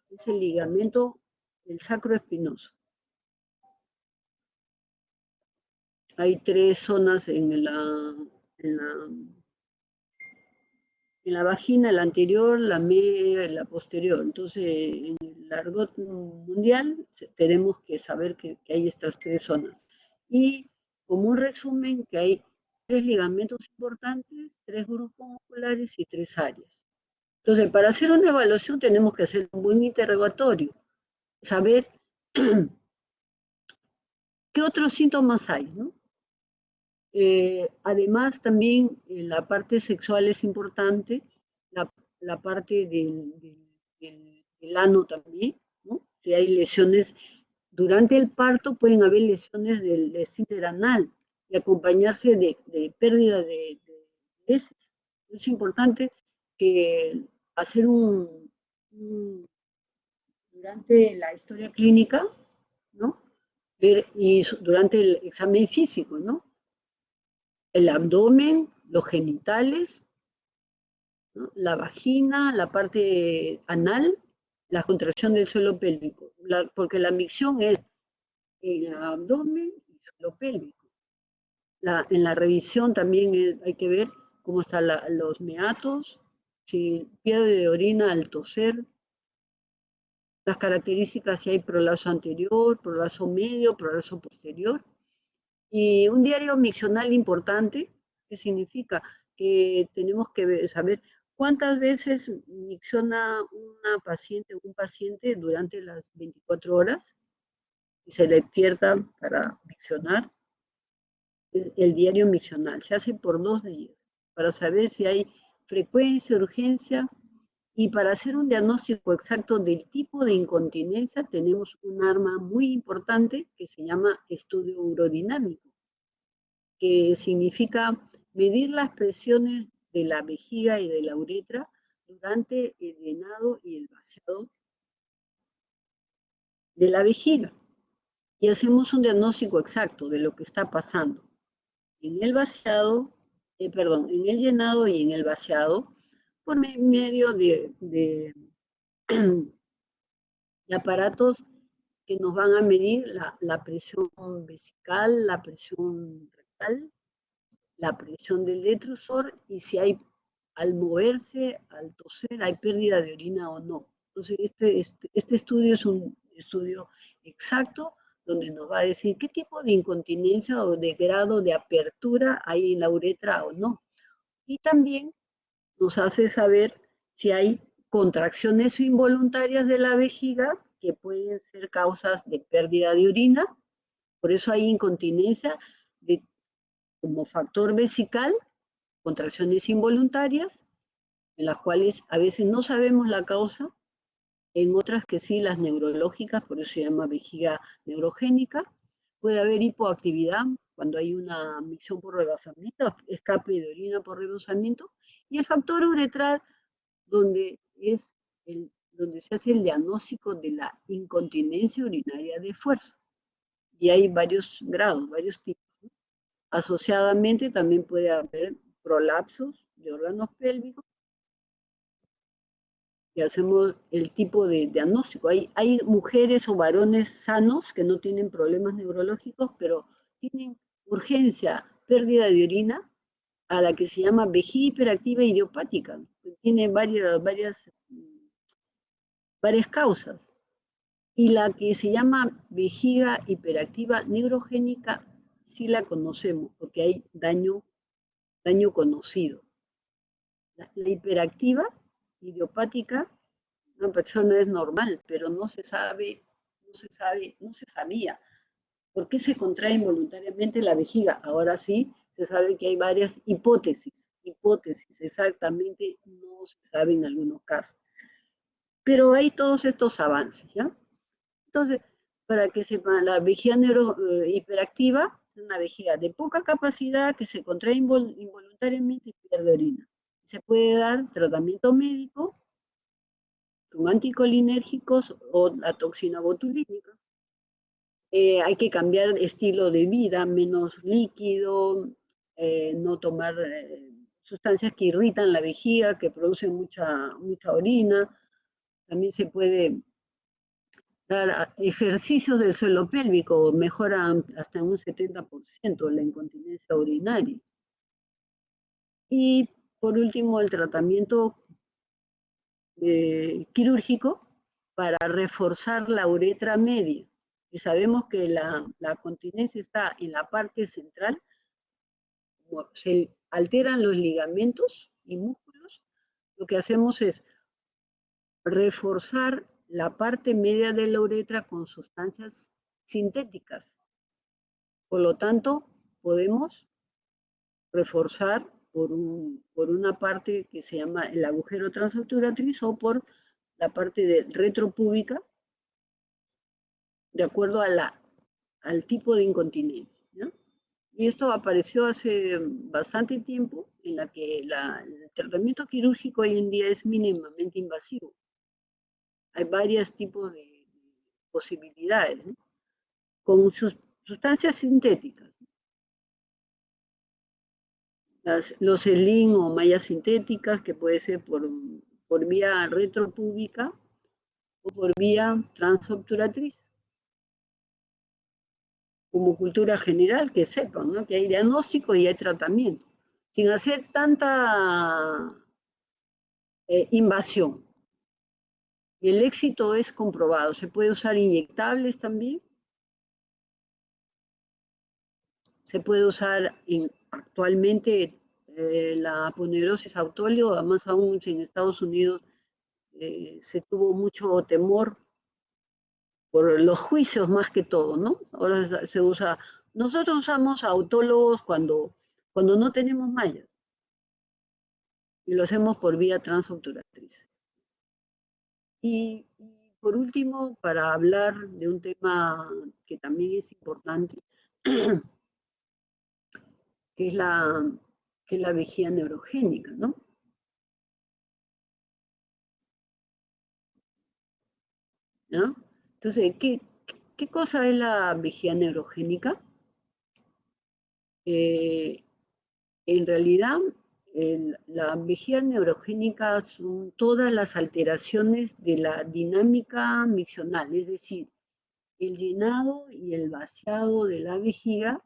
es el ligamento del sacroespinoso. Hay 3 zonas en la vagina, la anterior, la media y la posterior. Entonces, en el argot mundial tenemos que saber que hay estas 3 zonas. Y como un resumen, que hay 3 ligamentos importantes, 3 grupos musculares y 3 áreas. Entonces, para hacer una evaluación tenemos que hacer un buen interrogatorio, saber qué otros síntomas hay, ¿no? Además, también la parte sexual es importante, la parte del ano también, ¿no? Si hay lesiones durante el parto, pueden haber lesiones del esfínter anal y acompañarse de pérdida de heces. Es importante que hacer durante la historia clínica, ¿no? Y durante el examen físico, ¿no? El abdomen, los genitales, ¿no? La vagina, la parte anal, la contracción del suelo pélvico, porque la micción es el abdomen y el suelo pélvico. En la revisión también hay que ver cómo están los meatos, si pierde orina al toser, las características si hay prolapso anterior, prolapso medio, prolapso posterior. Y un diario miccional importante, ¿qué significa? Que tenemos que saber cuántas veces micciona una paciente o un paciente durante las 24 horas, y se despierta para miccionar, el diario miccional. Se hace por 2 días para saber si hay frecuencia, urgencia, y para hacer un diagnóstico exacto del tipo de incontinencia tenemos un arma muy importante que se llama estudio urodinámico, que significa medir las presiones de la vejiga y de la uretra durante el llenado y el vaciado de la vejiga. Y hacemos un diagnóstico exacto de lo que está pasando en el vaciado, en el llenado y en el vaciado, por medio de aparatos que nos van a medir la presión vesical, la presión rectal, la presión del detrusor y si hay, al moverse, al toser, hay pérdida de orina o no. Entonces, este estudio es un estudio exacto donde nos va a decir qué tipo de incontinencia o de grado de apertura hay en la uretra o no. Y también nos hace saber si hay contracciones involuntarias de la vejiga que pueden ser causas de pérdida de orina. Por eso hay incontinencia como factor vesical, contracciones involuntarias, en las cuales a veces no sabemos la causa, en otras que sí, las neurológicas, por eso se llama vejiga neurogénica. Puede haber hipoactividad cuando hay una micción por rebasamiento, escape de orina por rebasamiento, y el factor uretral, donde se hace el diagnóstico de la incontinencia urinaria de fuerza. Y hay varios grados, varios tipos. Asociadamente también puede haber prolapsos de órganos pélvicos y hacemos el tipo de diagnóstico. Hay mujeres o varones sanos que no tienen problemas neurológicos, pero tienen urgencia, pérdida de orina, a la que se llama vejiga hiperactiva idiopática, que tiene varias causas. Y la que se llama vejiga hiperactiva neurogénica, sí la conocemos, porque hay daño conocido. La hiperactiva idiopática, una persona es normal, pero no se sabía por qué se contrae involuntariamente la vejiga. Ahora sí, se sabe que hay varias hipótesis exactamente no se sabe en algunos casos. Pero hay todos estos avances, ¿ya? Entonces, para que sepan, la vejiga hiperactiva es una vejiga de poca capacidad que se contrae involuntariamente y pierde orina. Se puede dar tratamiento médico con anticolinérgicos o la toxina botulínica. Hay que cambiar estilo de vida, menos líquido, no tomar sustancias que irritan la vejiga, que producen mucha orina. También se puede dar ejercicios del suelo pélvico, mejoran hasta un 70% la incontinencia urinaria. Y por último, el tratamiento quirúrgico para reforzar la uretra media. Y sabemos que la continencia está en la parte central, como se alteran los ligamentos y músculos, lo que hacemos es reforzar la parte media de la uretra con sustancias sintéticas. Por lo tanto, podemos reforzar por una parte que se llama el agujero transobturatriz o por la parte de retropúbica, de acuerdo al tipo de incontinencia, ¿no? Y esto apareció hace bastante tiempo, en la que el tratamiento quirúrgico hoy en día es mínimamente invasivo. Hay varios tipos de posibilidades, ¿no? Con sustancias sintéticas. Los ELIN o mallas sintéticas, que puede ser por vía retropúbica o por vía transobturatriz. Como cultura general, que sepan, ¿no? Que hay diagnóstico y hay tratamiento, sin hacer tanta invasión. Y el éxito es comprobado. Se puede usar inyectables también. Se puede usar actualmente la aponeurosis autóleo, además aún en Estados Unidos se tuvo mucho temor por los juicios más que todo, ¿no? Ahora se usa, nosotros usamos autólogos cuando no tenemos mallas y lo hacemos por vía transobturatriz. Y por último, para hablar de un tema que también es importante, que es la vejiga neurogénica, ¿no? ¿No? Entonces, ¿qué cosa es la vejiga neurogénica? Eh, en realidad, la vejiga neurogénica son todas las alteraciones de la dinámica miccional, es decir, el llenado y el vaciado de la vejiga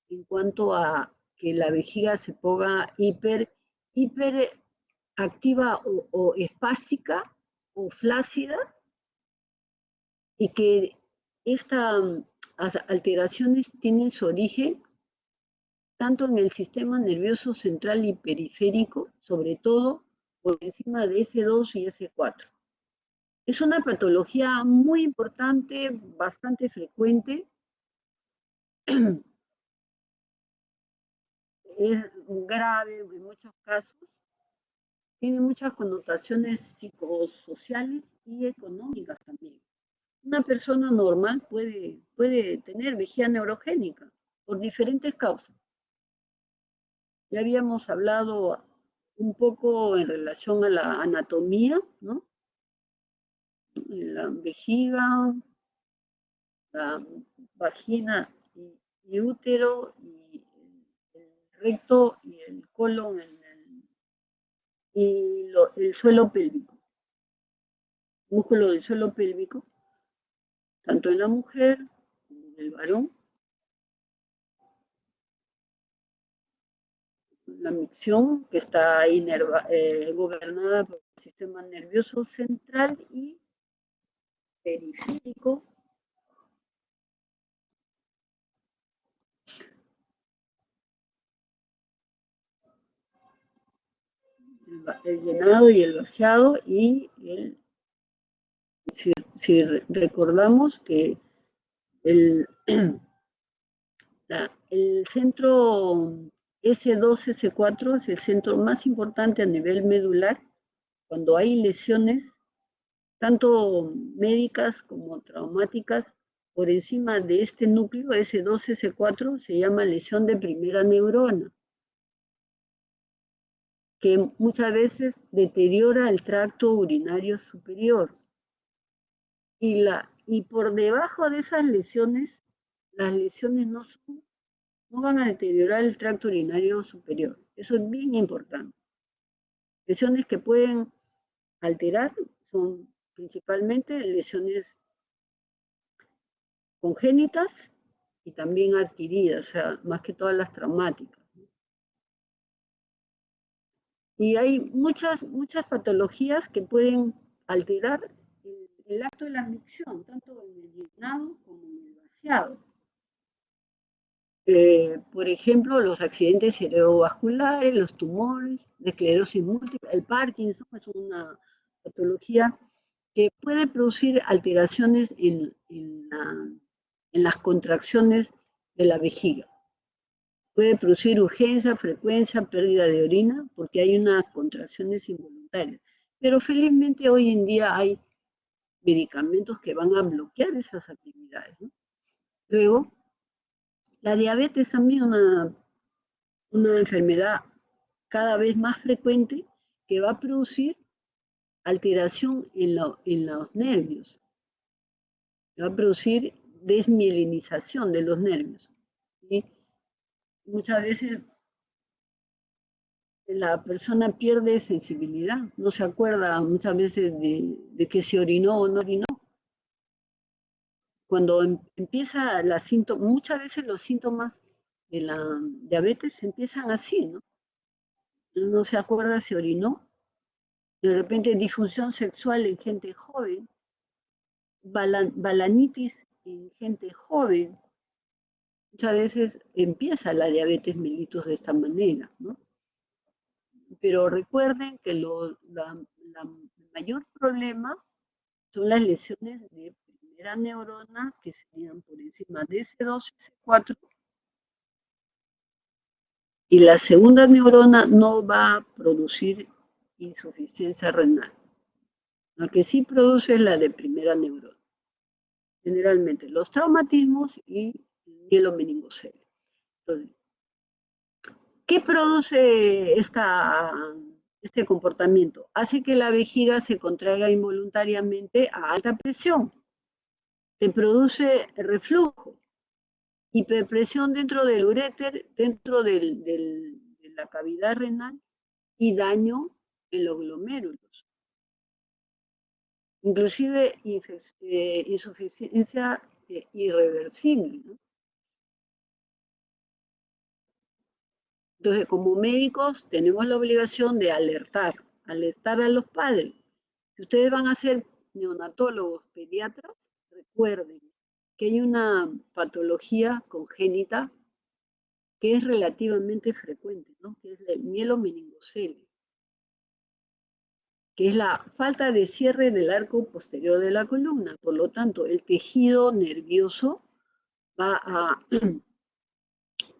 en cuanto a que la vejiga se ponga hiperactiva o espástica o flácida y que estas alteraciones tienen su origen tanto en el sistema nervioso central y periférico, sobre todo por encima de S2 y S4. Es una patología muy importante, bastante frecuente, es grave en muchos casos, tiene muchas connotaciones psicosociales y económicas también. Una persona normal puede tener vejiga neurogénica por diferentes causas. Ya habíamos hablado un poco en relación a la anatomía, ¿no? La vejiga, la vagina y útero, y el recto y el colon el suelo pélvico, músculo del suelo pélvico, tanto en la mujer como en el varón. La micción, que está ahí gobernada por el sistema nervioso central y periférico, el llenado y el vaciado, y si recordamos que el, el centro S2, S4 es el centro más importante a nivel medular cuando hay lesiones, tanto médicas como traumáticas, por encima de este núcleo S2, S4, se llama lesión de primera neurona, que muchas veces deteriora el tracto urinario superior. Y por debajo de esas lesiones, las lesiones no van a deteriorar el tracto urinario superior. Eso es bien importante. Lesiones que pueden alterar son principalmente lesiones congénitas y también adquiridas, o sea, más que todas las traumáticas. Y hay muchas patologías que pueden alterar el acto de la micción, tanto en el llenado como en el vaciado. Por ejemplo, los accidentes cerebrovasculares, los tumores, la esclerosis múltiple, el Parkinson es una patología que puede producir alteraciones en las contracciones de la vejiga. Puede producir urgencia, frecuencia, pérdida de orina, porque hay unas contracciones involuntarias. Pero felizmente hoy en día hay medicamentos que van a bloquear esas actividades, ¿no? Luego, la diabetes también es una enfermedad cada vez más frecuente que va a producir alteración en los nervios, va a producir desmielinización de los nervios. ¿Sí? Muchas veces la persona pierde sensibilidad, no se acuerda muchas veces de que se orinó o no orinó. Cuando empieza la síntoma, muchas veces los síntomas de la diabetes empiezan así, ¿no? No se acuerda si orinó, de repente disfunción sexual en gente joven, balanitis en gente joven. Muchas veces empieza la diabetes mellitus de esta manera, ¿no? Pero recuerden que el mayor problema son las lesiones de primera neurona, que serían por encima de S2, S4, y la segunda neurona no va a producir insuficiencia renal. Lo que sí produce es la de primera neurona, generalmente los traumatismos y el mielomeningocele. Entonces, ¿qué produce este comportamiento? Hace que la vejiga se contraiga involuntariamente a alta presión, te produce reflujo, hiperpresión dentro del uréter, dentro de la cavidad renal y daño en los glomérulos. Inclusive insuficiencia irreversible, ¿no? Entonces, como médicos, tenemos la obligación de alertar a los padres. Si ustedes van a ser neonatólogos, pediatras, recuerden que hay una patología congénita que es relativamente frecuente, ¿no? Que es el mielomeningocele, que es la falta de cierre del arco posterior de la columna. Por lo tanto, el tejido nervioso va a,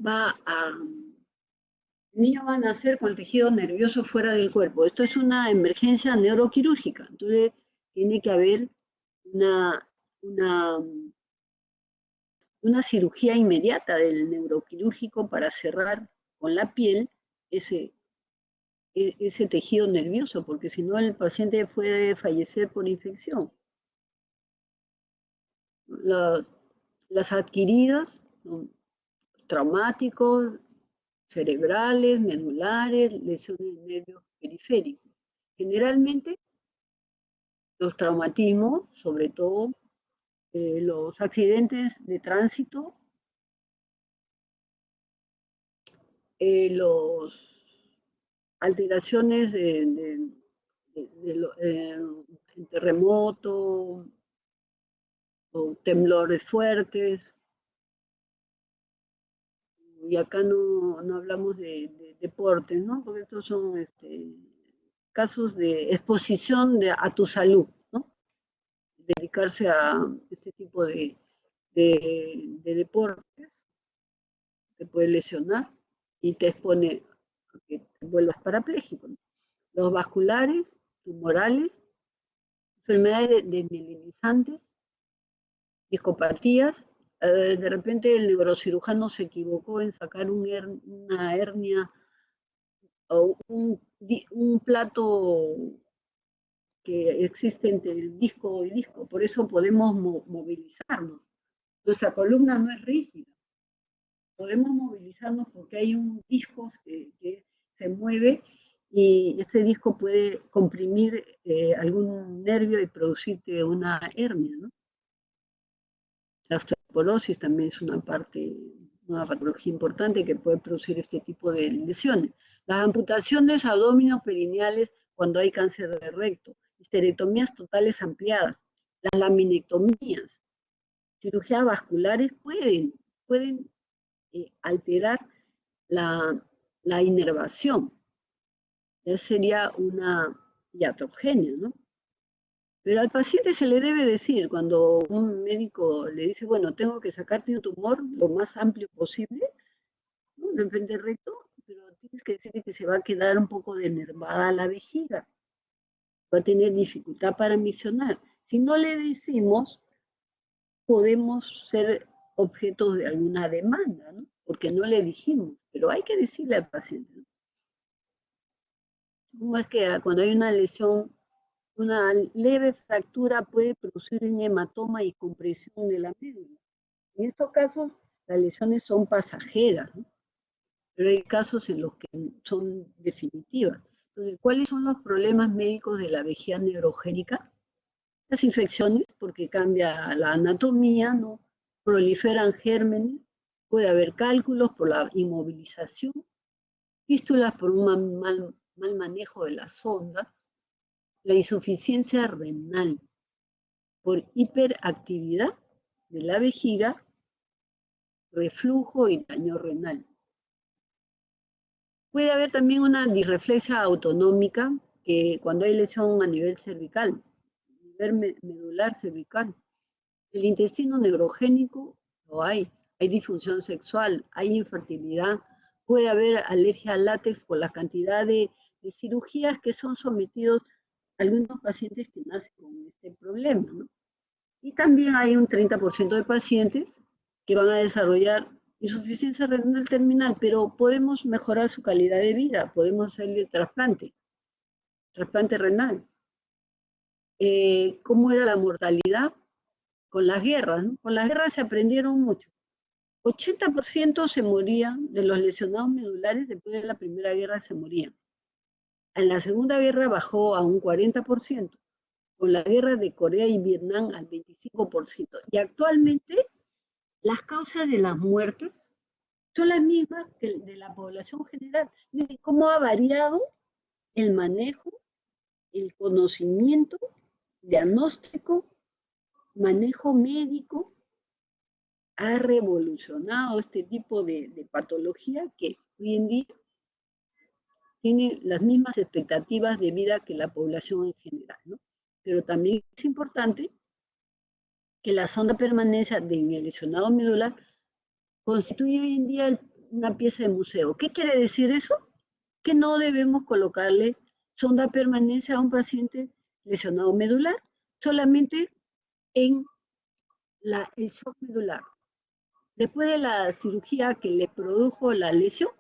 va a niños van a nacer con el tejido nervioso fuera del cuerpo. Esto es una emergencia neuroquirúrgica. Entonces, tiene que haber una, una, una cirugía inmediata del neuroquirúrgico para cerrar con la piel ese, ese tejido nervioso, porque si no el paciente puede fallecer por infección. Las, las adquiridas, traumáticos, cerebrales, medulares, lesiones de nervios periféricos. Generalmente los traumatismos, sobre todo los accidentes de tránsito, los alteraciones terremoto o temblores fuertes, y acá no hablamos de deportes, ¿no? Porque estos son casos de exposición a tu salud, ¿no? Dedicarse a este tipo de deportes te puede lesionar y te expone a que te vuelvas parapléjico, ¿no? Los vasculares, tumorales, enfermedades desmielinizantes, discopatías. De repente el neurocirujano se equivocó en sacar una hernia o un plato que existe entre el disco y disco, por eso podemos movilizarnos. Nuestra columna no es rígida, podemos movilizarnos porque hay un disco que se mueve y ese disco puede comprimir algún nervio y producirte una hernia, ¿no? La osteoporosis también es una patología importante que puede producir este tipo de lesiones. Las amputaciones abdominoperineales cuando hay cáncer de recto, histerectomías totales ampliadas, las laminectomías, cirugías vasculares pueden alterar la inervación. Ya sería una iatrogenia, ¿no? Pero al paciente se le debe decir, cuando un médico le dice, bueno, tengo que sacarte un tumor lo más amplio posible, ¿no? De frente recto, pero tienes que decirle que se va a quedar un poco denervada la vejiga, va a tener dificultad para miccionar. Si no le decimos, podemos ser objetos de alguna demanda, ¿no? Porque no le dijimos, pero hay que decirle al paciente, ¿no? ¿Cómo es que cuando hay una lesión, una leve fractura puede producir un hematoma y compresión de la médula? En estos casos, las lesiones son pasajeras, ¿no? Pero hay casos en los que son definitivas. Entonces, ¿cuáles son los problemas médicos de la vejiga neurogénica? Las infecciones, porque cambia la anatomía, ¿no? Proliferan gérmenes, puede haber cálculos por la inmovilización, fístulas por un mal manejo de la sonda, la insuficiencia renal por hiperactividad de la vejiga, reflujo y daño renal. Puede haber también una disreflexia autonómica que cuando hay lesión a nivel cervical, a nivel medular cervical, El intestino neurogénico lo hay disfunción sexual, hay infertilidad, puede haber alergia al látex por la cantidad de cirugías que son sometidos algunos pacientes que nacen con este problema, ¿no? Y también hay un 30% de pacientes que van a desarrollar insuficiencia renal terminal, pero podemos mejorar su calidad de vida, podemos hacerle trasplante renal. ¿Cómo era la mortalidad? Con las guerras, ¿no? Con las guerras se aprendieron mucho. 80% se morían de los lesionados medulares después de la Primera Guerra se morían. En la Segunda Guerra bajó a un 40%, con la guerra de Corea y Vietnam al 25%. Y actualmente las causas de las muertes son las mismas que de la población general. Miren cómo ha variado el manejo, el conocimiento, diagnóstico, manejo médico, ha revolucionado este tipo de patología que hoy en día tiene las mismas expectativas de vida que la población en general, ¿no? Pero también es importante que la sonda permanencia de lesionado medular constituye hoy en día una pieza de museo. ¿Qué quiere decir eso? Que no debemos colocarle sonda permanencia a un paciente lesionado medular, solamente en el shock medular. Después de la cirugía que le produjo la lesión,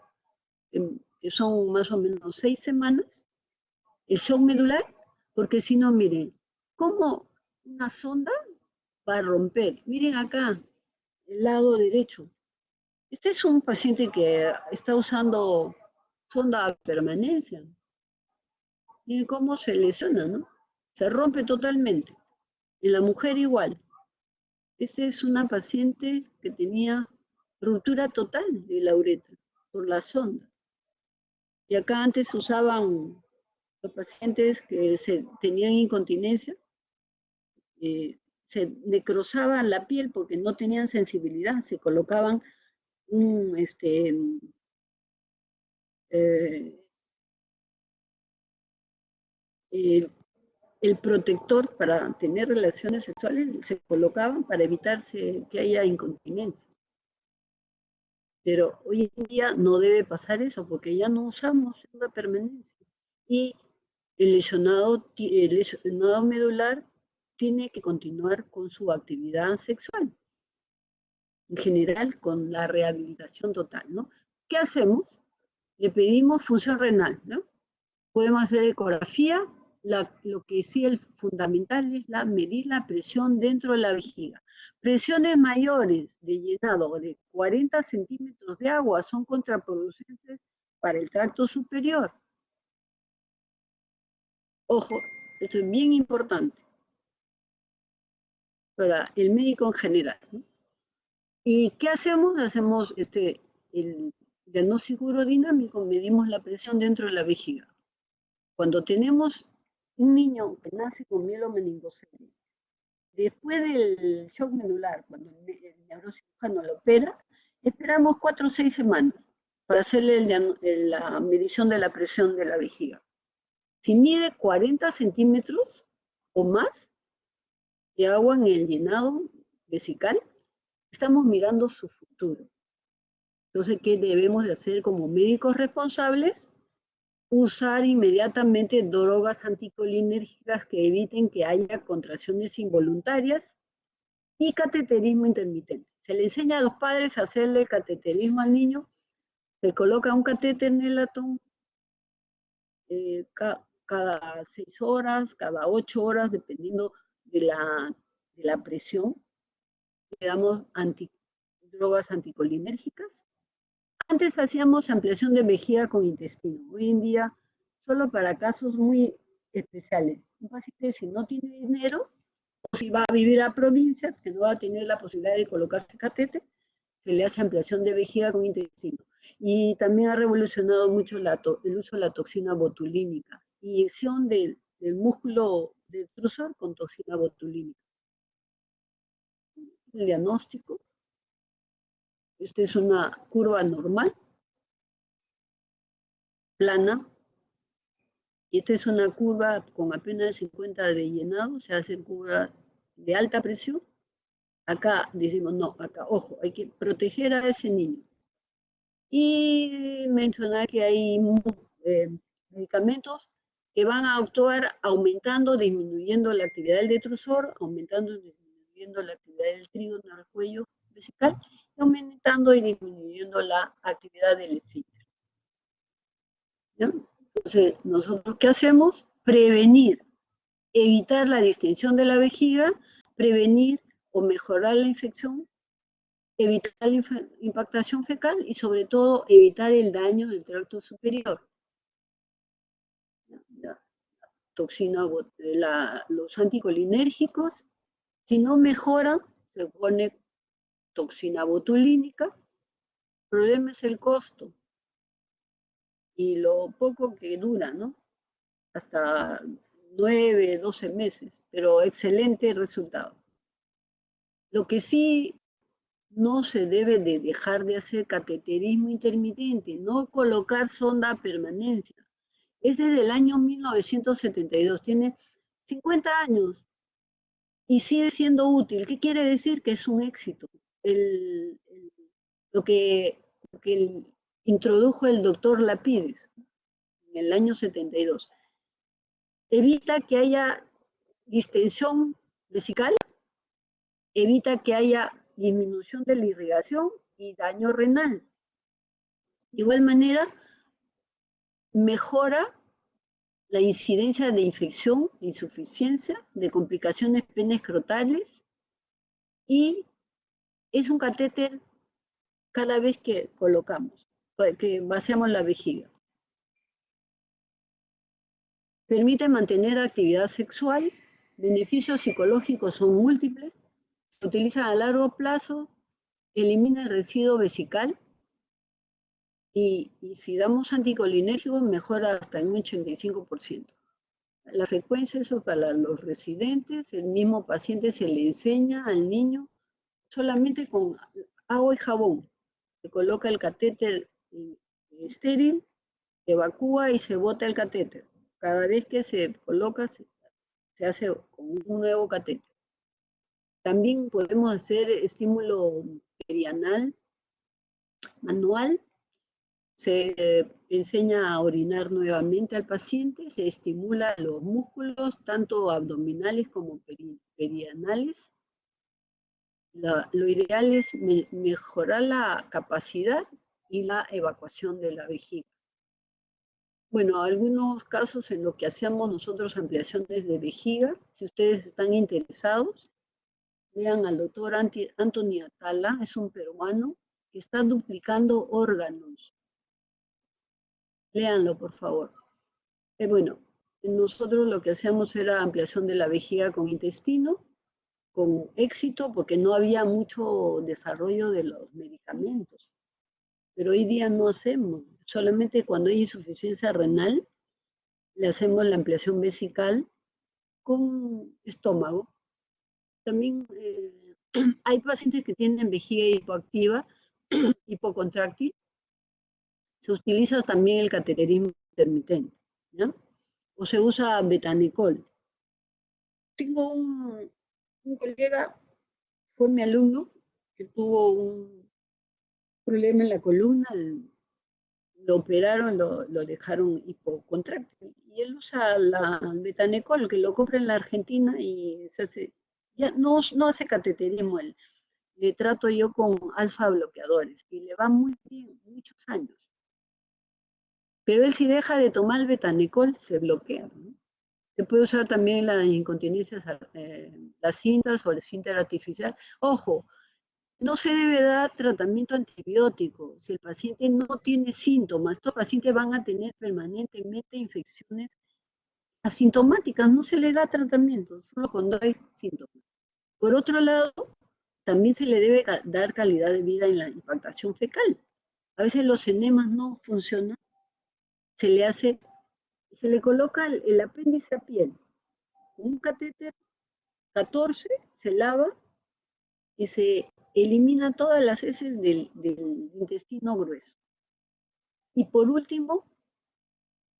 que son más o menos 6 semanas, el shock medular, porque si no, miren, ¿cómo una sonda va a romper? Miren acá, el lado derecho. Este es un paciente que está usando sonda a permanencia. Miren cómo se lesiona, ¿no? Se rompe totalmente. En la mujer igual. Esta es una paciente que tenía ruptura total de la uretra por la sonda. Y acá antes usaban los pacientes que tenían incontinencia, se necrosaban la piel porque no tenían sensibilidad, se colocaban un, eh, eh, el protector para tener relaciones sexuales, se colocaban para evitarse que haya incontinencia. Pero hoy en día no debe pasar eso porque ya no usamos una permanencia. Y el lesionado medular tiene que continuar con su actividad sexual, en general con la rehabilitación total, ¿no? ¿Qué hacemos? Le pedimos función renal, ¿no? Podemos hacer ecografía, lo que sí es fundamental es medir la presión dentro de la vejiga. Presiones mayores de llenado de 40 centímetros de agua son contraproducentes para el tracto superior. Ojo, esto es bien importante para el médico en general, ¿no? ¿Y qué hacemos? Hacemos el diagnóstico urodinámico, medimos la presión dentro de la vejiga. Cuando tenemos un niño que nace con mielomeningocele, después del shock medular, cuando el neurocirujano lo opera, esperamos 4 o 6 semanas para hacerle la medición de la presión de la vejiga. Si mide 40 centímetros o más de agua en el llenado vesical, estamos mirando su futuro. Entonces, ¿qué debemos de hacer como médicos responsables? Usar inmediatamente drogas anticolinérgicas que eviten que haya contracciones involuntarias y cateterismo intermitente. Se le enseña a los padres a hacerle cateterismo al niño, se coloca un catéter en el latón cada 6 horas, cada 8 horas, dependiendo de la presión. Le damos drogas anticolinérgicas. Antes hacíamos ampliación de vejiga con intestino. Hoy en día, solo para casos muy especiales. Un paciente, si no tiene dinero, o si va a vivir a provincia, que no va a tener la posibilidad de colocarse catéter, se le hace ampliación de vejiga con intestino. Y también ha revolucionado mucho el uso de la toxina botulínica. Inyección del músculo detrusor con toxina botulínica. El diagnóstico. Esta es una curva normal, plana, y esta es una curva con apenas 50 de llenado, se hace curva de alta presión, acá decimos, no, acá, ojo, hay que proteger a ese niño. Y mencionar que hay medicamentos que van a actuar aumentando, disminuyendo la actividad del detrusor, aumentando, disminuyendo la actividad del trígono al cuello vesical, y aumentando y disminuyendo la actividad del esfínter. ¿Ya? Entonces, ¿nosotros qué hacemos? Prevenir, evitar la distensión de la vejiga, prevenir o mejorar la infección, evitar la impactación fecal y sobre todo evitar el daño del tracto superior. La toxina, los anticolinérgicos, si no mejoran, se pone toxina botulínica. El problema es el costo y lo poco que dura, ¿no? Hasta 9, 12 meses, pero excelente resultado. Lo que sí no se debe de dejar de hacer cateterismo intermitente, no colocar sonda a permanencia. Es desde el año 1972, tiene 50 años y sigue siendo útil. ¿Qué quiere decir? Que es un éxito. Lo que introdujo el doctor Lapides en el año 72. Evita que haya distensión vesical, evita que haya disminución de la irrigación y daño renal. De igual manera, mejora la incidencia de infección, de insuficiencia, de complicaciones penescrotales y es un catéter cada vez que colocamos, que vaciamos la vejiga. Permite mantener actividad sexual, beneficios psicológicos son múltiples, se utiliza a largo plazo, elimina el residuo vesical y si damos anticolinérgicos mejora hasta en un 85%. La frecuencia, eso para los residentes, el mismo paciente se le enseña al niño solamente con agua y jabón. Se coloca el catéter estéril, se evacúa y se bota el catéter. Cada vez que se coloca, se hace con un nuevo catéter. También podemos hacer estímulo perianal manual. Se enseña a orinar nuevamente al paciente, se estimula los músculos, tanto abdominales como perianales. Lo ideal es mejorar la capacidad y la evacuación de la vejiga. Bueno, algunos casos en los que hacíamos nosotros ampliaciones de vejiga, si ustedes están interesados, vean al doctor Anthony Atala, es un peruano que está duplicando órganos. Léanlo, por favor. Bueno, nosotros lo que hacíamos era ampliación de la vejiga con intestino, con éxito, porque no había mucho desarrollo de los medicamentos. Pero hoy día no hacemos, solamente cuando hay insuficiencia renal, le hacemos la ampliación vesical con estómago. También hay pacientes que tienen vejiga hipoactiva, hipocontráctil, se utiliza también el cateterismo intermitente, ¿no? O se usa betanicol. Tengo un colega, fue mi alumno, que tuvo un problema en la columna, lo operaron, lo dejaron hipocontráctil. Y él usa la betanicol, que lo compra en la Argentina y se hace, ya no hace cateterismo él. Le trato yo con alfa bloqueadores y le va muy bien, muchos años. Pero él si deja de tomar el betanicol, se bloquea, ¿no? Se puede usar también la incontinencia, las cintas o el esfínter artificial. Ojo, no se debe dar tratamiento antibiótico si el paciente no tiene síntomas. Estos pacientes van a tener permanentemente infecciones asintomáticas, no se le da tratamiento, solo cuando hay síntomas. Por otro lado, también se le debe dar calidad de vida en la impactación fecal. A veces los enemas no funcionan, se le coloca el apéndice a piel, un catéter 14, se lava y se elimina todas las heces del intestino grueso. Y por último,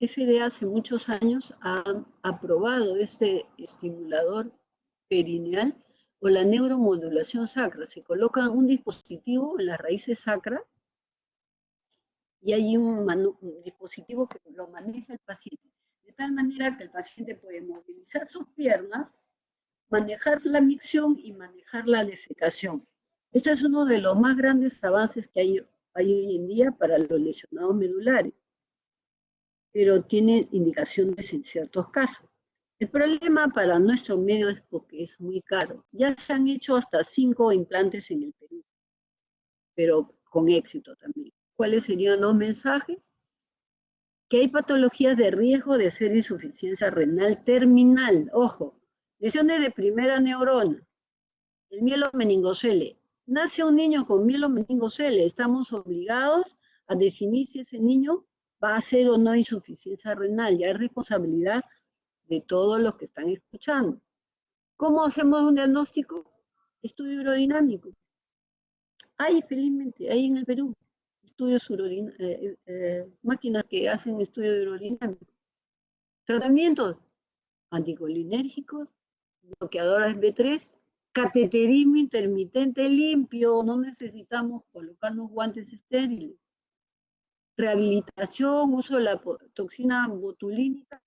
FDA hace muchos años ha aprobado este estimulador perineal o la neuromodulación sacra. Se coloca un dispositivo en las raíces sacras y hay un dispositivo que lo maneja el paciente, de tal manera que el paciente puede movilizar sus piernas, manejar la micción y manejar la defecación. Este es uno de los más grandes avances que hay hoy en día para los lesionados medulares, pero tiene indicaciones en ciertos casos. El problema para nuestro medio es porque es muy caro. Ya se han hecho hasta 5 implantes en el Perú, pero con éxito también. ¿Cuáles serían los mensajes? Que hay patologías de riesgo de hacer insuficiencia renal terminal. Ojo, lesiones de primera neurona, el mielomeningocele. Nace un niño con mielomeningocele, estamos obligados a definir si ese niño va a hacer o no insuficiencia renal. Ya es responsabilidad de todos los que están escuchando. ¿Cómo hacemos un diagnóstico? Estudio urodinámico. Hay, felizmente, hay en el Perú estudios máquinas que hacen estudio de urodinámico. Tratamientos anticolinérgicos, bloqueadoras B3, cateterismo intermitente limpio, no necesitamos colocarnos guantes estériles. Rehabilitación, uso de la toxina botulínica.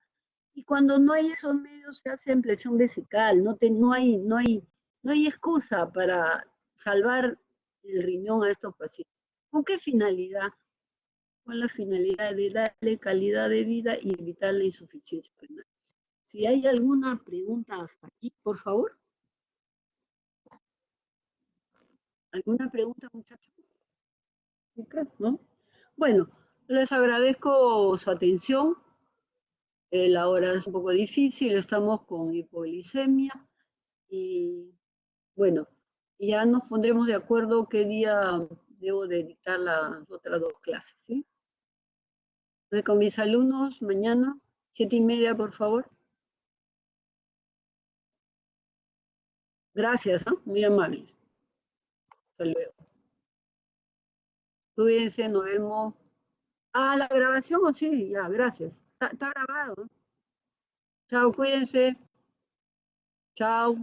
Y cuando no hay esos medios se hace ampliación vesical, no hay excusa para salvar el riñón a estos pacientes. ¿Con qué finalidad? Con la finalidad de darle calidad de vida y evitar la insuficiencia renal. Si hay alguna pregunta hasta aquí, por favor. ¿Alguna pregunta, muchachos? ¿No? Bueno, les agradezco su atención. La hora es un poco difícil, estamos con hipoglicemia y bueno, ya nos pondremos de acuerdo qué día debo de dictar las otras 2 clases, ¿sí? Entonces, con mis alumnos, mañana, 7:30, por favor. Gracias, ¿no? Muy amables. Hasta luego. Cuídense, nos vemos. Ah, la grabación, o sí, ya, gracias. Está grabado, ¿no? Chao, cuídense. Chao.